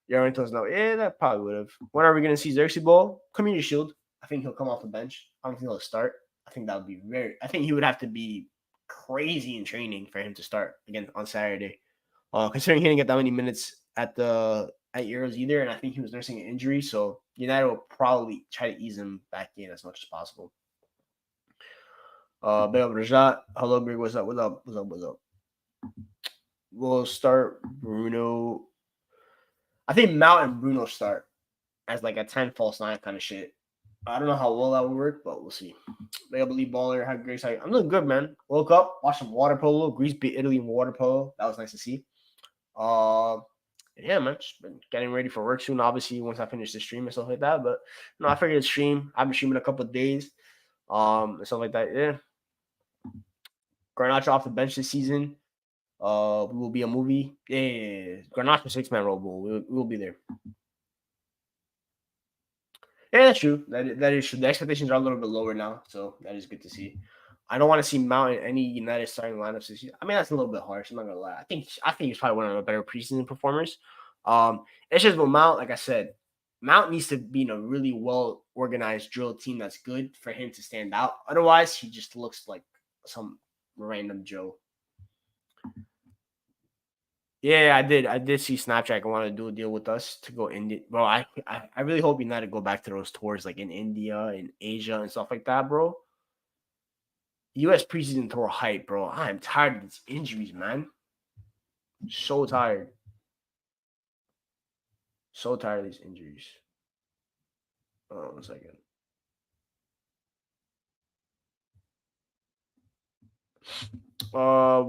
Yarrington's no. Yeah, that probably would have. When are we going to see Xerxes Ball? Community Shield. I think he'll come off the bench. I don't think he'll start. I think that would be I think he would have to be crazy in training for him to start again on Saturday. Considering he didn't get that many minutes at Euros either, and I think he was nursing an injury, so United will probably try to ease him back in as much as possible. Big up Rajat. Hello, Greg. What's up? What's up? What's up? What's up? We'll start Bruno. I think Mount and Bruno start as like a 10 false 9 kind of shit. I don't know how well that will work, but we'll see. Big up Lee Baller. Have Grace. I'm doing good, man. Woke up, watched some water polo. Greece beat Italy in water polo. That was nice to see. Yeah, man. Just been getting ready for work soon. Obviously, once I finish the stream and stuff like that. But I figured to stream. I've been streaming a couple of days. And stuff like that. Yeah. Garnacho off the bench this season. We will be a movie. Yeah. Garnacho 6-man role. We will be there. Yeah, that's true. That is true. The expectations are a little bit lower now, so that is good to see. I don't want to see Mount in any United starting lineups this year. I mean, that's a little bit harsh. I'm not gonna lie. I think he's probably one of the better preseason performers. It's just with Mount, like I said, Mount needs to be in a really well organized drill team that's good for him to stand out. Otherwise, he just looks like some random Joe. Yeah, I did see Snapchat and wanted to do a deal with us to go India. Bro, I really hope United go back to those tours like in India and Asia and stuff like that, bro. US preseason tour hype, bro. I'm tired of these injuries, man. So tired. So tired of these injuries. Oh, 1 second.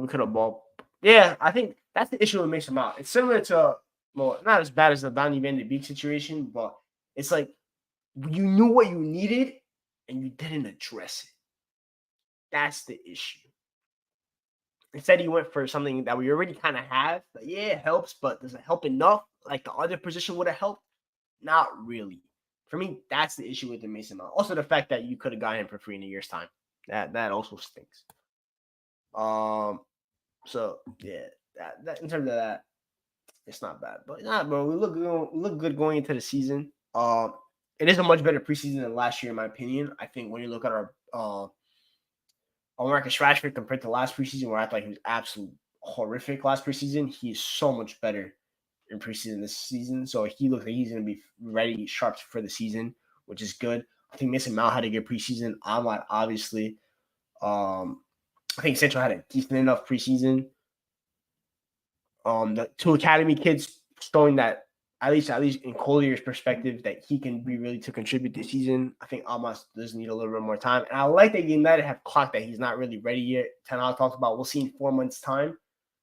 We could have bought. Yeah, I think that's the issue with Mason Mount. It's similar to, well, not as bad as the Donny Van de Beek situation, but it's like you knew what you needed and you didn't address it. That's the issue. Instead, he went for something that we already kind of have. But yeah, it helps, but does it help enough? Like the other position would have helped? Not really. For me, that's the issue with the Mason Mount. Also, the fact that you could have got him for free in a year's time. That also stinks. So yeah, that in terms of that, it's not bad. But nah, bro, we look good going into the season. It is a much better preseason than last year, in my opinion. I think when you look at our Marcus Rashford compared to last preseason, where I thought he was absolutely horrific last preseason, he's so much better in preseason this season. So he looks like he's going to be ready, sharp for the season, which is good. I think Mason Mount had a good preseason. Ahmad, obviously. I think Central had a decent enough preseason. The two academy kids showing that at least in Collier's perspective that he can be really to contribute this season. I think Almas does need a little bit more time. And I like that United have clocked that he's not really ready yet. Ten Hag talked about we'll see in 4 months' time.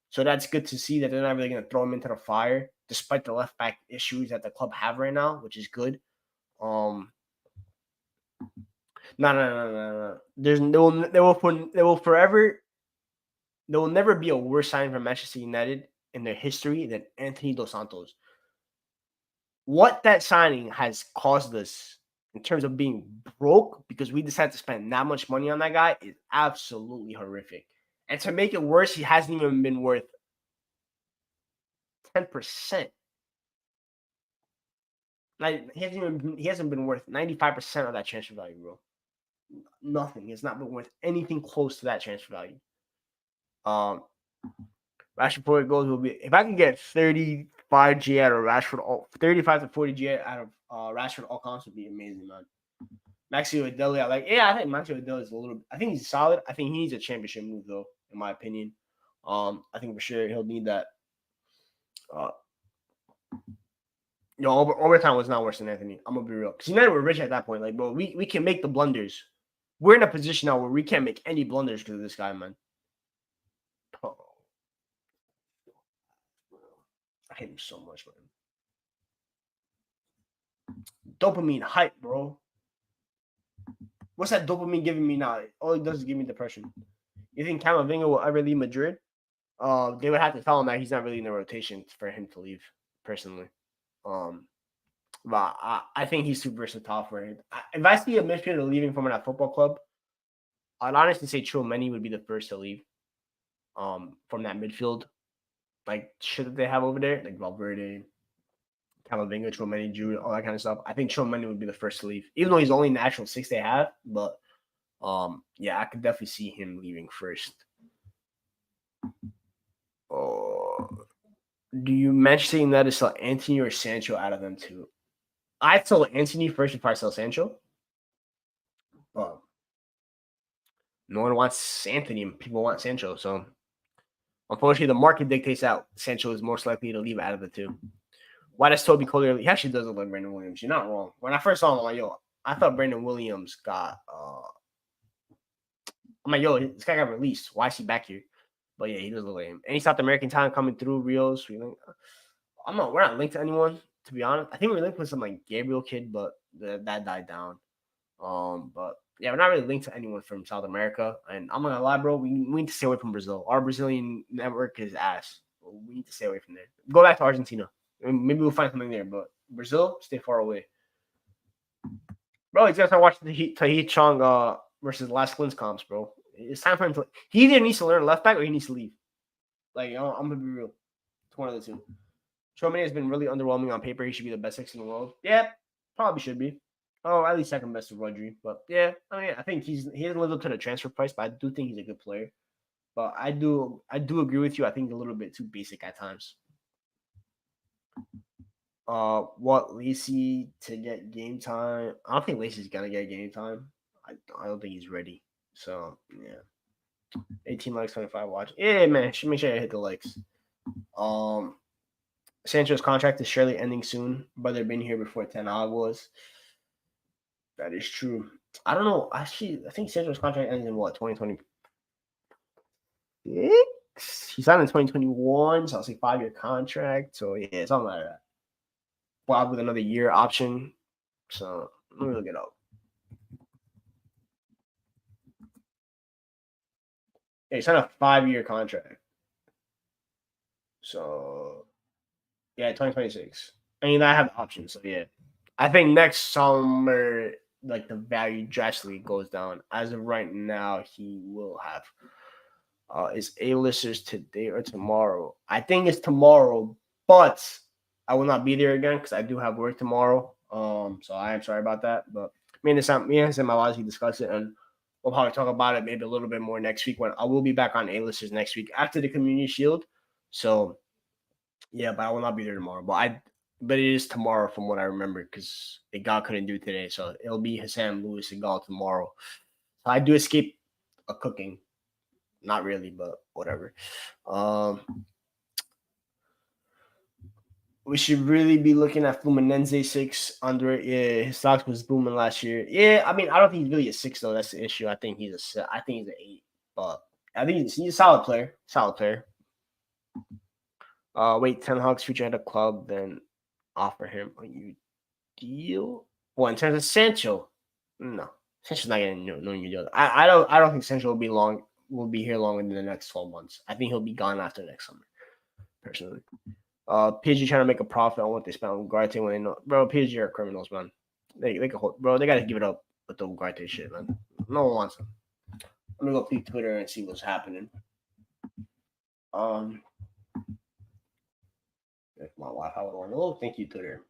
So that's good to see that they're not really going to throw him into the fire, despite the left back issues that the club have right now, which is good. No. There will never be a worse signing for Manchester United in their history than Anthony Dos Santos. What that signing has caused us in terms of being broke because we decided to spend that much money on that guy is absolutely horrific. And to make it worse, he hasn't even been worth 10%. Like he hasn't been worth 95% of that transfer value, bro. Nothing. It's not been worth anything close to that transfer value. Rashford 40 goals will be if I can get 35 G out of Rashford, 35 to 40 G out of Rashford all comps would be amazing, man. Maxi Odeli, I think Maxi Odeli is a little. I think he's solid. I think he needs a championship move though, in my opinion. I think for sure he'll need that. Overtime was not worse than Anthony. I'm gonna be real. Because United were rich at that point. Like, bro, we can make the blunders. We're in a position now where we can't make any blunders because of this guy, man. Oh. I hate him so much, man. Dopamine hype, bro. What's that dopamine giving me now? All it does is give me depression. You think Camavinga will ever leave Madrid? They would have to tell him that he's not really in the rotation for him to leave, personally. But I think he's too versatile for it. If I see a midfielder leaving from a football club, I'd honestly say Tchouaméni would be the first to leave. From that midfield, like shit that they have over there, like Valverde, Camavinga, Tchouaméni, Jude, all that kind of stuff. I think Tchouaméni would be the first to leave, even though he's the only natural 6 they have. But yeah, I could definitely see him leaving first. Do you Manchester United sell Anthony or Sancho out of them too? I'd sell Anthony first before I sell Sancho. But no one wants Anthony and people want Sancho. So unfortunately, the market dictates that Sancho is most likely to leave out of the two. Why does Toby Collier? He actually does look like Brandon Williams. You're not wrong. When I first saw him, I'm like, yo, I thought Brandon Williams got. I'm like, yo, this guy got released. Why is he back here? But yeah, he does look like him. Any South American talent coming through Rios? We're not linked to anyone, to be honest. I think we're linked with some like Gabriel kid, but that died down. But yeah, we're not really linked to anyone from South America. And I'm not gonna lie, bro, we need to stay away from Brazil. Our Brazilian network is ass. We need to stay away from there. Go back to Argentina. Maybe we'll find something there, but Brazil, stay far away. Bro, he's gonna watch Tahith Chong versus Last Clint's comps, bro. It's time for him to. He either needs to learn left back or he needs to leave. Like, I'm gonna be real. It's one of the two. Tchouaméni has been really underwhelming on paper. He should be the best 6 in the world. Yeah, probably should be. Oh, at least second best to Rodri. But yeah, I think he hasn't lived up to the transfer price, but I do think he's a good player. But I do agree with you. I think a little bit too basic at times. Want Lacey to get game time? I don't think Lacey's gonna get game time. I don't think he's ready. So yeah, 18 likes, 25 watch. Yeah, man, should make sure I hit the likes. Sancho's contract is surely ending soon. Brother been here before 10 Hag was. That is true. I don't know. Actually, I think Sancho's contract ends in what 2026. He signed in 2021, so I'll say 5-year contract. So yeah, something like that. Bob with another year option. So let me look it up. Yeah, he signed a 5-year contract. So yeah, 2026. I mean, I have options. So yeah, I think next summer, like the value drastically goes down. As of right now, he will have is A-listers today or tomorrow. I think it's tomorrow, but I will not be there again because I do have work tomorrow. So I am sorry about that. But me and Sam Malazi discuss it, and we'll probably talk about it maybe a little bit more next week when I will be back on A-listers next week after the Community Shield. So yeah, but I will not be there tomorrow. But it is tomorrow from what I remember because Igal couldn't do today. So it'll be Hassan, Lewis, Igal tomorrow. So I do escape a cooking. Not really, but whatever. We should really be looking at Fluminense 6 under. Yeah, his stocks was booming last year. Yeah, I mean, I don't think he's really a 6 though. That's the issue. I think I think he's an 8. But I think he's a solid player. Solid player. Wait, Ten Hag's future at a club, then offer him a new deal. Well, in terms of Sancho, no, Sancho's not getting no new deal. I don't think Sancho will be long. Will be here longer than the next 12 months. I think he'll be gone after next summer. Personally. PSG trying to make a profit on what they spent on Ugarte when they know, bro. PSG are criminals, man. They can hold, bro. They got to give it up with the Ugarte shit, man. No one wants them. I'm gonna go peek Twitter and see what's happening. If my Wi-Fi would want. Oh, thank you, Twitter.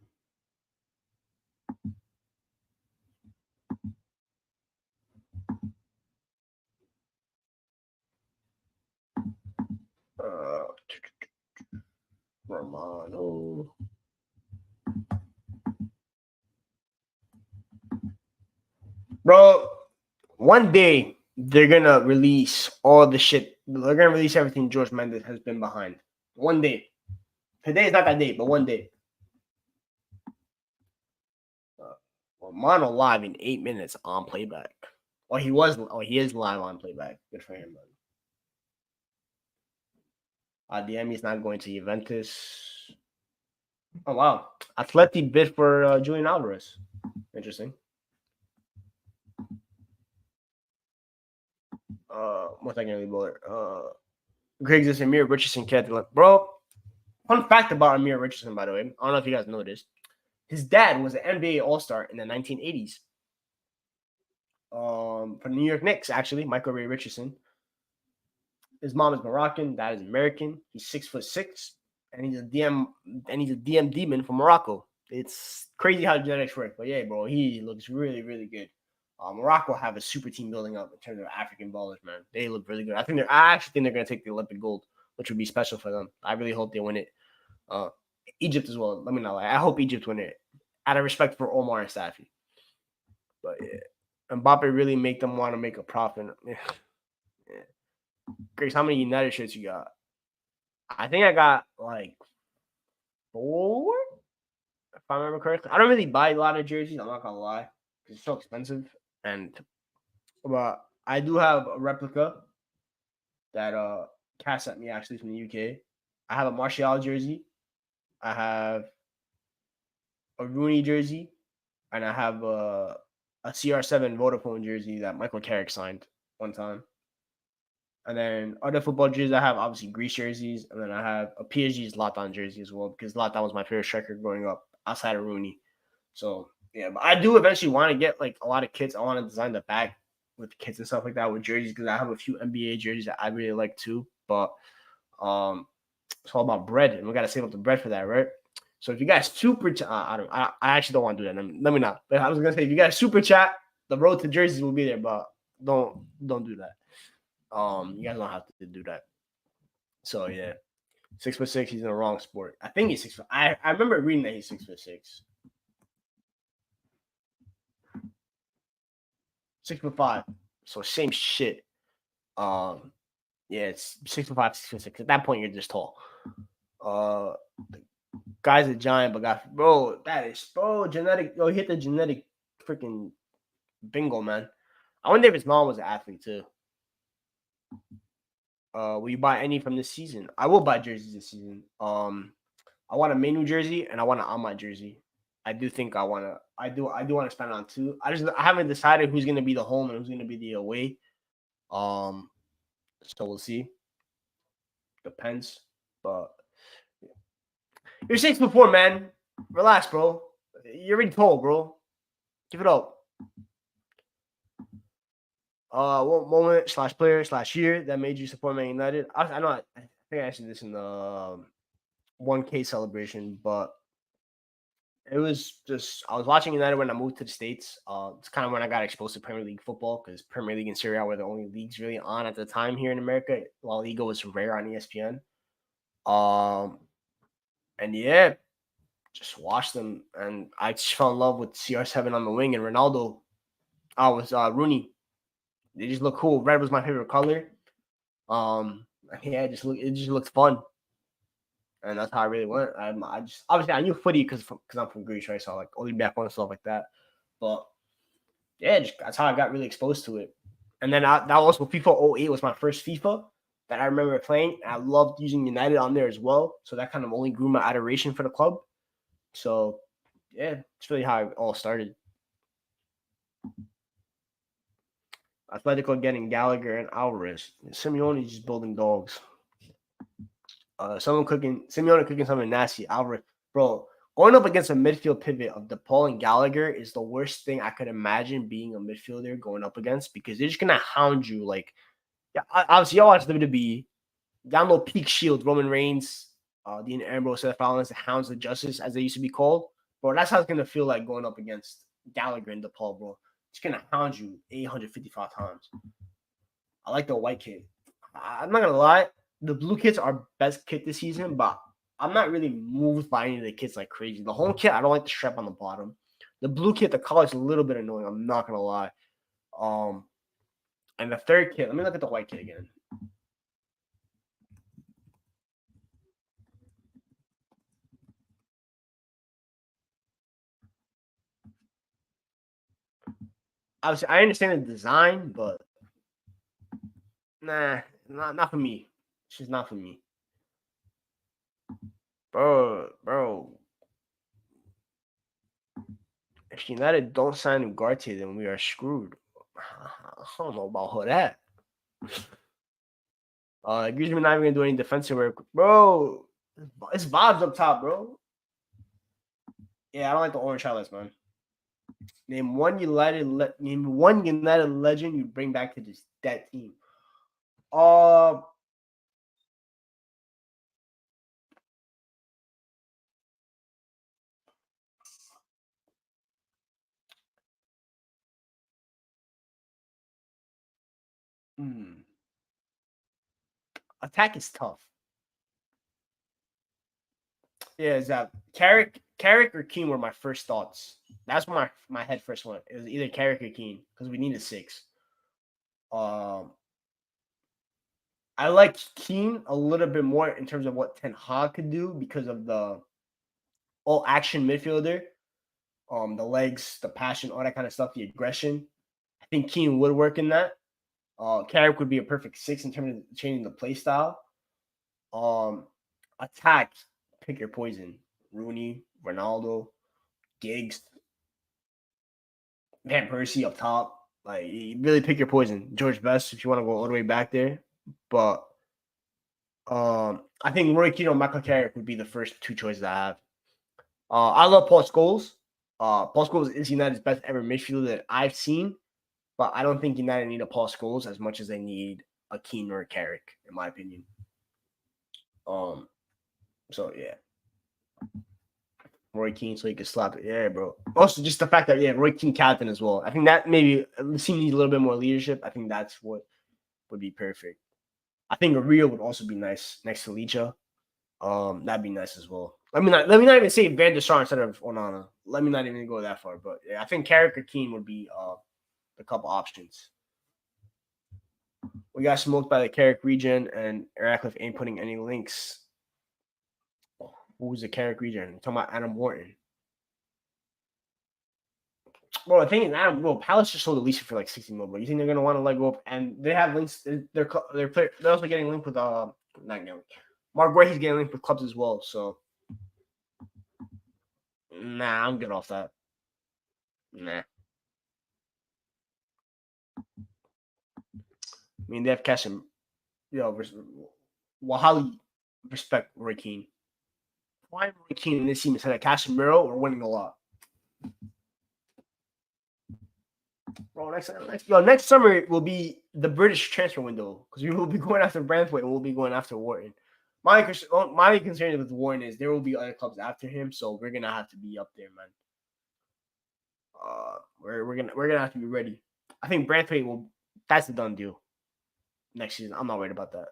Romano. Bro, one day they're gonna release all the shit. They're gonna release everything George Mendes has been behind. One day. Today is not that day, but one day. Romano live in 8 minutes on playback. Oh, he is live on playback. Good for him, man. Diemi's not going to Juventus. Oh wow. Atleti bid for Julian Alvarez. Interesting. What's that gonna be? Greg this Amir Richardson cat. Bro, fun fact about Amir Richardson, by the way. I don't know if you guys know this. His dad was an NBA All-Star in the 1980s. For the New York Knicks, actually, Michael Ray Richardson. His mom is Moroccan, dad is American. He's 6'6", and he's a DM demon from Morocco. It's crazy how genetics work, but yeah, bro, he looks really, really good. Morocco have a super team building up in terms of African ballers, man. They look really good. I actually think they're gonna take the Olympic gold, which would be special for them. I really hope they win it. Egypt as well. Let me not lie. I hope Egypt win it. Out of respect for Omar and Staffy. But yeah. Mbappe really make them want to make a profit. Yeah. Grace, how many United shirts you got? I think I got like 4, if I remember correctly. I don't really buy a lot of jerseys. I'm not gonna lie, because it's so expensive. But I do have a replica that Cass sent me actually from the UK. I have a Martial jersey. I have a Rooney jersey, and I have a CR7 Vodafone jersey that Michael Carrick signed one time. And then other football jerseys, I have obviously Greece jerseys, and then I have a PSG Zlatan jersey as well, because Zlatan was my favorite striker growing up outside of Rooney. So yeah, but I do eventually want to get like a lot of kits. I want to design the back with kits and stuff like that with jerseys, because I have a few NBA jerseys that I really like too. But it's all about bread, and we gotta save up the bread for that, right? So if you guys super chat, I actually don't want to do that. Let me not. But I was gonna say, if you guys super chat, the road to jerseys will be there, but don't do that. You guys don't have to do that. So yeah, 6'6", he's in the wrong sport. I think he's 6. I remember reading that he's 6'6". 6'5". So same shit. Yeah, it's 6'5", 6'6". At that point, you're just tall. The guy's a giant, but bro, that is genetic. Yo, he hit the genetic freaking bingo, man. I wonder if his mom was an athlete too. Will you buy any from this season? I will buy jerseys this season. I want a Manu jersey and I want an Ahmad jersey. I do think I do want to spend on 2. I haven't decided who's gonna be the home and who's gonna be the away. So we'll see. Depends. But you're 6'4", man. Relax, bro. You're already tall, bro. Give it up. What moment / player / year that made you support Man United? I know. I think I answered this in the 1K celebration, but it was just I was watching United when I moved to the States. It's kind of when I got exposed to Premier League football, because Premier League and Serie A were the only leagues really on at the time here in America. La Liga was rare on ESPN. And yeah, just watched them, and I just fell in love with CR7 on the wing and Ronaldo. I was Rooney. They just look cool. Red was my favorite color. Yeah, it just looked fun. and that's how I really went. I just obviously I knew footy because I'm from Greece, right? So like Olympiacos and stuff like that. But yeah, that's how I got really exposed to it. And then that also FIFA 08 was my first FIFA that I remember playing. And I loved using United on there as well. So that kind of only grew my adoration for the club. So yeah, it's really how it all started. Atletico getting Gallagher and Alvarez. Simeone just building dogs. Simeone cooking something nasty. Alvarez, bro, going up against a midfield pivot of DePaul and Gallagher is the worst thing I could imagine being a midfielder going up against because they're just gonna hound you. Like, yeah, obviously y'all watch WWE. Download Peak Shield, Roman Reigns, Dean Ambrose, Seth Rollins, the Hounds of Justice, as they used to be called. Bro, that's how it's gonna feel like going up against Gallagher and DePaul, bro. It's gonna hound you 855 times. I like the white kit. I'm not gonna lie, the blue kits are best kit this season, but I'm not really moved by any of the kits like crazy. The home kit, I don't like the strap on the bottom. The blue kit, the color is a little bit annoying. I'm not gonna lie. And the third kit, let me look at the white kit again. Obviously, I understand the design, but nah, not for me. It's just not for me. Bro. If United don't sign Ugarte, then we are screwed. I don't know about that. Griezmann not even gonna do any defensive work, bro. It's vibes up top, bro. Yeah, I don't like the orange highlights, man. Name one United legend you bring back to that team. Attack is tough. Yeah, is that Carrick or Keane were my first thoughts. That's where my head first went. It was either Carrick or Keane because we need a 6. I like Keane a little bit more in terms of what Ten Hag could do because of the all action midfielder, the legs, the passion, all that kind of stuff, the aggression. I think Keane would work in that. Carrick would be a perfect 6 in terms of changing the play style. Attack, pick your poison. Rooney, Ronaldo, Giggs, Van Persie up top. Like, you really pick your poison. George Best, if you want to go all the way back there. But I think Roy Keane or Michael Carrick would be the first 2 choices I have. I love Paul Scholes. Paul Scholes is United's best ever midfielder that I've seen. But I don't think United need a Paul Scholes as much as they need a Keane or a Carrick, in my opinion. So yeah. Roy Keane, so he could slap it. Yeah, bro. Also, just the fact that Roy Keane captain as well. I think that maybe the team needs a little bit more leadership. I think that's what would be perfect. I think a Rio would also be nice next to Licha. That'd be nice as well. Let me not even say Van der Sar instead of Onana. Let me not even go that far. But yeah, I think Carrick or Keane would be a couple options. We got smoked by the Carrick region, and Radcliffe ain't putting any links. Who's the Carrick region? I'm talking about Adam Wharton. Well, the thing is, Palace just sold Alicia for like 60 mil, bro. You think they're gonna want to let go up? And they have links. They're also getting linked with not getting. Mark Guehi's getting linked with clubs as well. So, nah, I'm good off that. Nah. I mean, they have cash and Wahali respect Roy Keane. Why Roy Keane in this team instead of Casemiro or winning a lot? Bro, next summer will be the British transfer window because we will be going after Brantford and we'll be going after Wharton. My concern with Wharton is there will be other clubs after him, so we're gonna have to be up there, man. We're gonna have to be ready. I think Brantford will. That's a done deal. Next season, I'm not worried about that.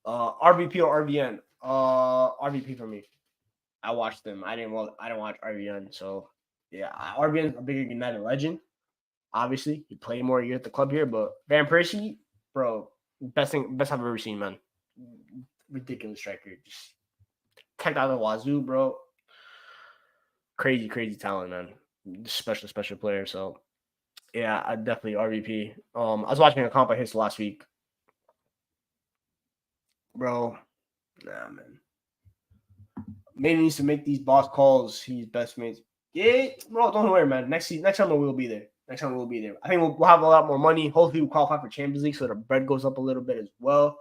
RVP or RVN? RVP for me. I watched them. I didn't watch RVN, so yeah, RVN is a bigger United legend. Obviously, he played more years at the club here, but Van Persie, bro, best I've ever seen, man. Ridiculous striker. Just tech out of Wazoo, bro. Crazy talent, man. Special player. So yeah, I definitely RVP. I was watching a comp of his last week, bro. Nah, man. Man needs to make these boss calls. He's best mates. Yeah, bro. Don't worry, man. Next summer we'll be there. Next time we'll be there. I think we'll have a lot more money. Hopefully, we'll qualify for Champions League, so the bread goes up a little bit as well.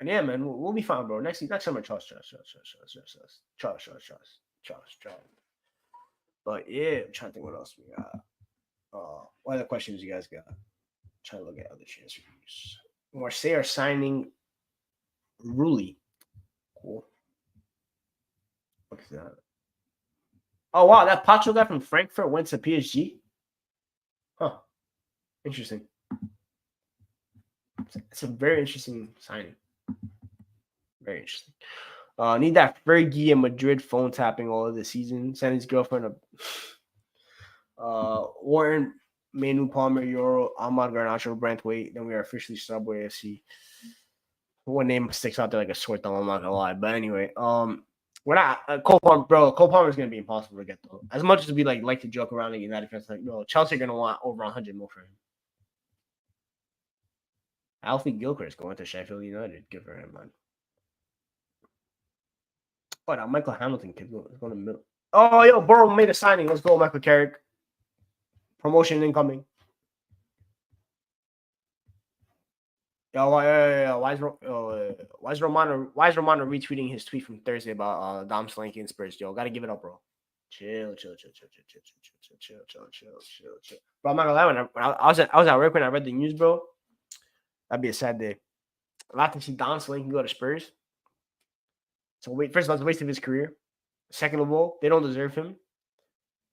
And yeah, man, we'll be fine, bro. Next summer, trust. But yeah, I'm trying to think what else we got. What other questions you guys got? Trying to look at other transfers. Marseille are signing Rulli. Cool. What's that? Oh wow, that Pacho guy from Frankfurt went to PSG. Huh. Interesting. It's a very interesting signing. Very interesting. Need that Fergie and Madrid phone tapping all of the season. Send his girlfriend a Warren, Manu Palmer, Euro, Ahmad Garnacho, Brent Waite. Then we are officially Subway FC. One name sticks out there like a sore thumb. I'm not gonna lie, but anyway, we're not Cole Palmer, bro. Cole Palmer is gonna be impossible to get though. As much as we like to joke around at United fans, like, no, Chelsea are gonna want over 100 more for him. Alfie Gilchrist going to Sheffield United. Good for him, man. Oh, that Michael Hamilton kid is going to middle. Oh, yo, Burrow made a signing. Let's go, Michael Carrick. Promotion incoming. Yo, why is Romano retweeting his tweet from Thursday about Dom Solanke and Spurs? Yo, gotta give it up, bro. Chill. Bro, I'm not gonna lie. When I was at work when I read the news, bro, that'd be a sad day. I'd like to see Dom Solanke go to Spurs. So wait, first of all, it's a waste of his career. Second of all, they don't deserve him.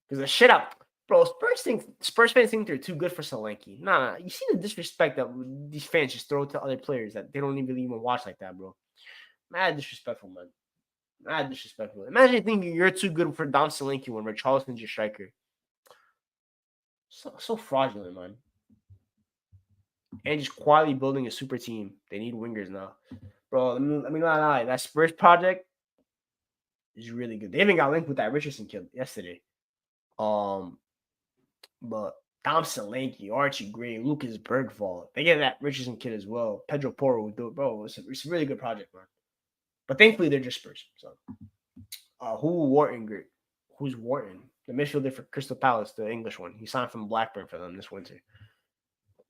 Because the shit up. Bro, Spurs fans think they're too good for Solanke. Nah, you see the disrespect that these fans just throw to other players that they don't even watch like that, bro. Mad disrespectful, man. Mad disrespectful. Imagine thinking you're too good for Don Solanke when Richarlison's your striker. So fraudulent, man. And just quietly building a super team. They need wingers now. Bro, let me not lie. That Spurs project is really good. They even got linked with that Richardson kid yesterday. But Dom Solanke, Archie Gray, Lucas Bergvall, they get that Richardson kid as well. Pedro Porro will do it, bro. It's a really good project, man. But thankfully, they're just Spurs. So, who's Wharton? The midfielder for Crystal Palace, the English one. He signed from Blackburn for them this winter.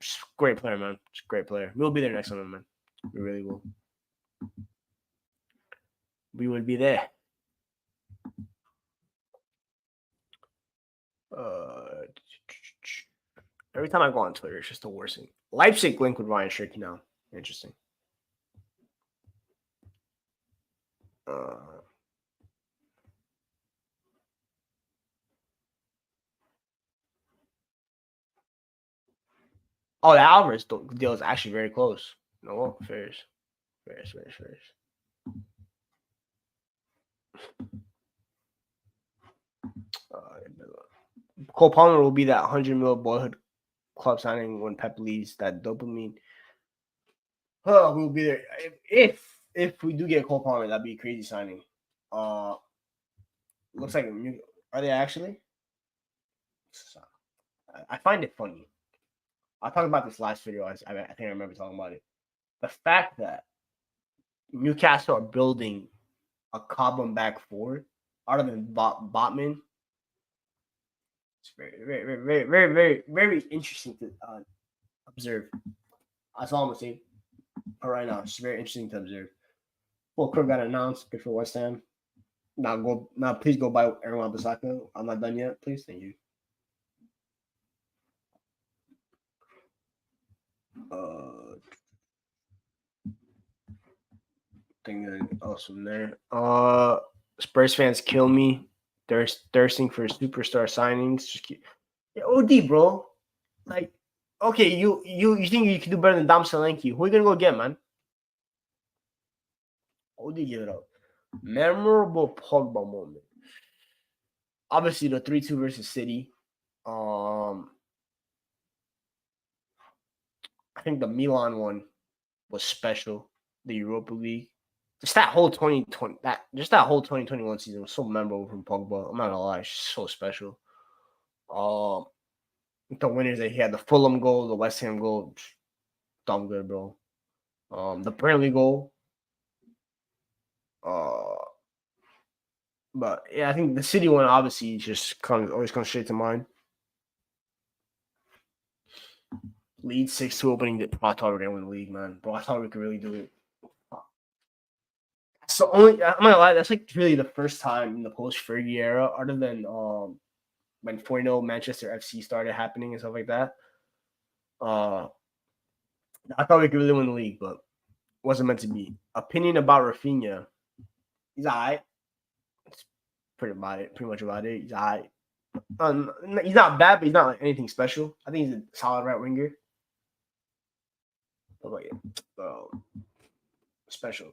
Just great player, man. Just great player. We'll be there next summer, man. We really will. We would be there. Every time I go on Twitter, it's just the worst thing. Leipzig link with Ryan Shirky now. Interesting. The Alvarez deal is actually very close. No, fairs. Cole Palmer will be that 100 mil boyhood club signing when Pep leaves. That dopamine. We'll be there if we do get Cole Palmer. That'd be a crazy signing. Looks like are they actually? I find it funny. I talked about this last video. I think I remember talking about it. The fact that Newcastle are building a Cobham back forward other than Botman. It's very interesting to observe. That's all I'm gonna say. But right now, it's very interesting to observe. Well, Kirk got announced. Good for West Ham. Now, please go buy Aaron Wan-Bissaka. I'm not done yet. Please, thank you. Thing else from there. Spurs fans kill me. They're thirsting for superstar signings. Just OD, bro. Like, okay, you think you can do better than Dom Solanke? Who are you gonna go get, man? OD, give it up. Memorable Pogba moment. Obviously, the 3-2 versus City. I think the Milan one was special. The Europa League. just that whole 2020, that whole 2021 season was so memorable from Pogba. I'm not gonna lie, it's so special. The winners that he had, the Fulham goal, the West Ham goal, dumb good, bro. The Burnley goal. But yeah, I think the City one obviously just always comes straight to mind. Lead 6-2 opening. I thought we were gonna win the league, man. Bro, I thought we could really do it. So I'm not gonna lie, that's like really the first time in the post-Fergie era, other than when 4-0 Manchester FC started happening and stuff like that. I thought we could really win the league, but wasn't meant to be. Opinion about Rafinha. He's alright. It's pretty much about it. He's alright. He's not bad, but he's not like anything special. I think he's a solid right winger. But yeah, special.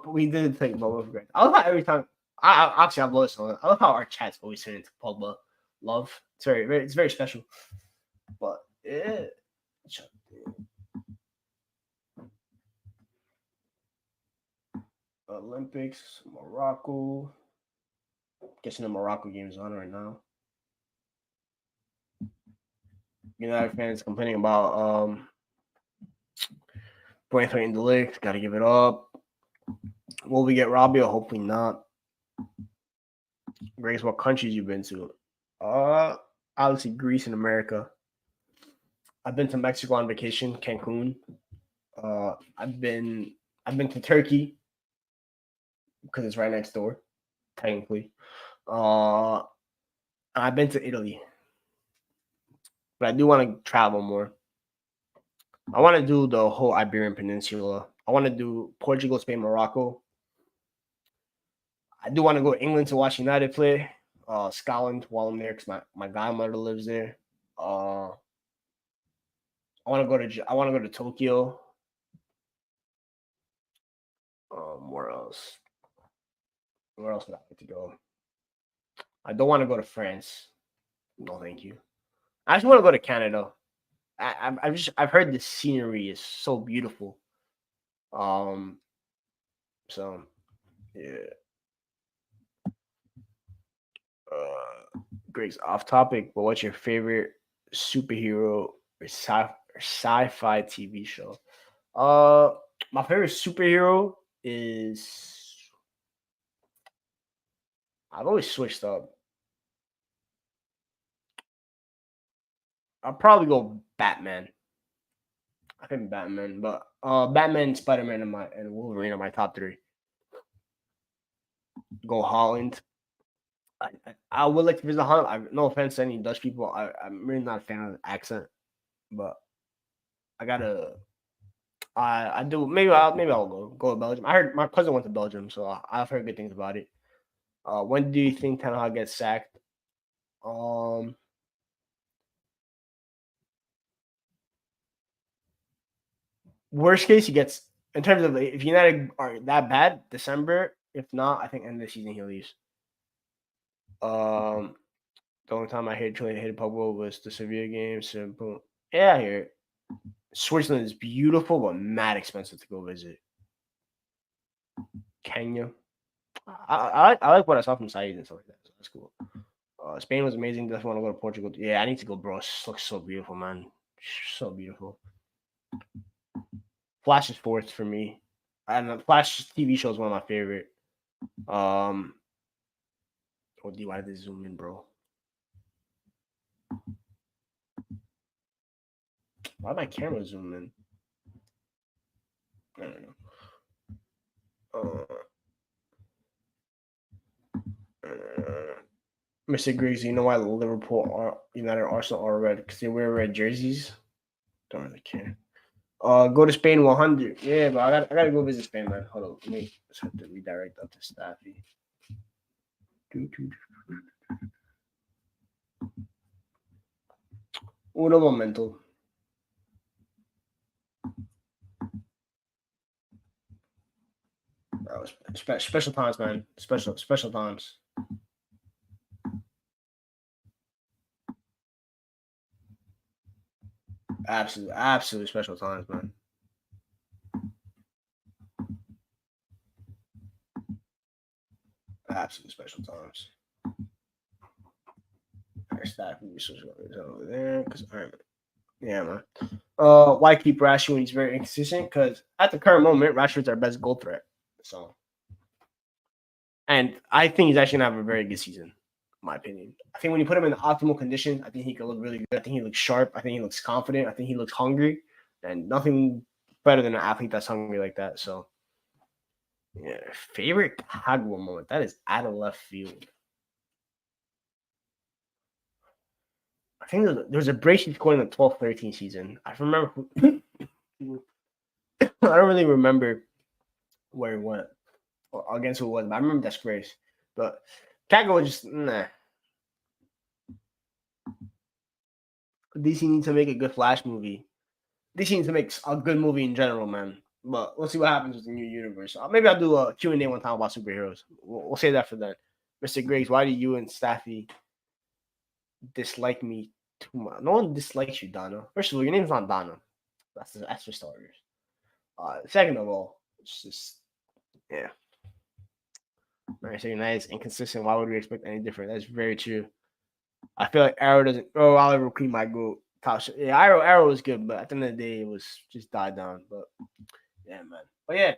We did take Pogba for granted. I love how every time. I've noticed on it. I love how our chats always turn into Pogba love. It's very special. But yeah. Olympics, Morocco. Guessing the Morocco game is on right now. United fans complaining about point in the Ligt. Got to give it up. Will we get Rabio? Hopefully not. Grace, what countries you been to? Obviously Greece and America. I've been to Mexico on vacation, Cancun. I've been to Turkey because it's right next door, technically. I've been to Italy, but I do want to travel more. I want to do the whole Iberian Peninsula. I want to do Portugal, Spain, Morocco. I do want to go to England to watch United play. Scotland while I'm there because my godmother lives there. I want to go to Tokyo. Where else? Where else would I like to go? I don't want to go to France. No, thank you. I just want to go to Canada. I've heard the scenery is so beautiful. So yeah. Greg's off topic, but what's your favorite superhero or sci-fi TV show? My favorite superhero is I've always switched up. I'll probably go Batman. I think Batman, but Batman, Spider-Man, and Wolverine are my top three. Go Holland. I would like to visit Holland. No offense to any Dutch people. I'm really not a fan of the accent, but I gotta. I do. Maybe I'll go to Belgium. I heard my cousin went to Belgium, so I've heard good things about it. When do you think Ten Hag gets sacked? Worst case, he gets in terms of if United are that bad, December. If not, I think end of the season he leaves. The only time I hated Pogba was the Sevilla game. Simple. Yeah, I hear it. Switzerland is beautiful, but mad expensive to go visit. Kenya. I like what I saw from Saeed and stuff like that. So that's cool. Spain was amazing. Definitely want to go to Portugal. Yeah, I need to go, bro. It looks so beautiful, man. So beautiful. Flash is fourth for me. And the Flash TV show is one of my favorite. Oh, why did they zoom in, bro? Why my camera zoom in? I don't know. Mr. Griggs, you know why Liverpool, United, Arsenal are red? Because they wear red jerseys. Don't really care. Go to Spain 100. Yeah, but I gotta go visit Spain, man. Hold on, let me just have to redirect up to Staffy. Uno momento. Special times, man. Special times. Absolutely special times, man. Absolute special times. Staff over there because yeah, man. Why keep Rashford when he's very inconsistent? Because at the current moment, Rashford's our best goal threat. So, and I think he's actually gonna have a very good season, in my opinion. I think when you put him in the optimal condition, I think he can look really good. I think he looks sharp. I think he looks confident. I think he looks hungry, and nothing better than an athlete that's hungry like that. So, yeah, favorite Kagwa moment. That is out of left field. I think there's a brace he scored in the 12-13 season. I remember. I don't really remember where he went or against who it was, but I remember that's Grace. But Kagwa was just nah. DC needs to make a good Flash movie. DC needs to make a good movie in general, man. But we'll see what happens with the new universe. Maybe I'll do a Q&A one time about superheroes. We'll say that for then. Mr. Griggs, why do you and Staffy dislike me too much? No one dislikes you, Donna. First of all, your name's not Donna. That's for starters. Second of all, it's just yeah. Manchester United is inconsistent. Why would we expect any different? That's very true. I feel like Arrow doesn't. Oh, Oliver Queen might go top shot. Yeah, Arrow was good, but at the end of the day, it was just died down. But yeah, man. But yeah,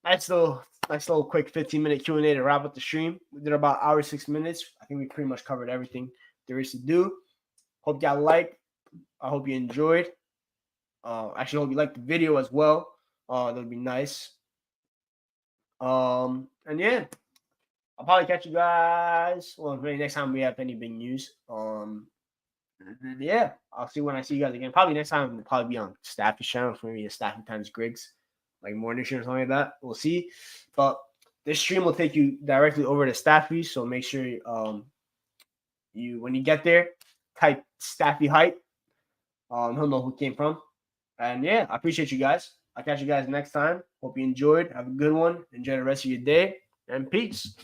nice little quick 15-minute Q&A to wrap up the stream. We did about hour 6 minutes. I think we pretty much covered everything there is to do. Hope y'all liked. I hope you enjoyed. Actually, hope you liked the video as well. That would be nice. And yeah, I'll probably catch you guys. Well, maybe next time we have any big news. Yeah, I'll see when I see you guys again. Probably next time will probably be on Staffy's channel for maybe a Staffy times Griggs, like morning stream or something like that. We'll see. But this stream will take you directly over to Staffy, so make sure you when you get there, type Staffy height. He'll know who came from. And yeah, I appreciate you guys. I'll catch you guys next time. Hope you enjoyed. Have a good one. Enjoy the rest of your day. And peace.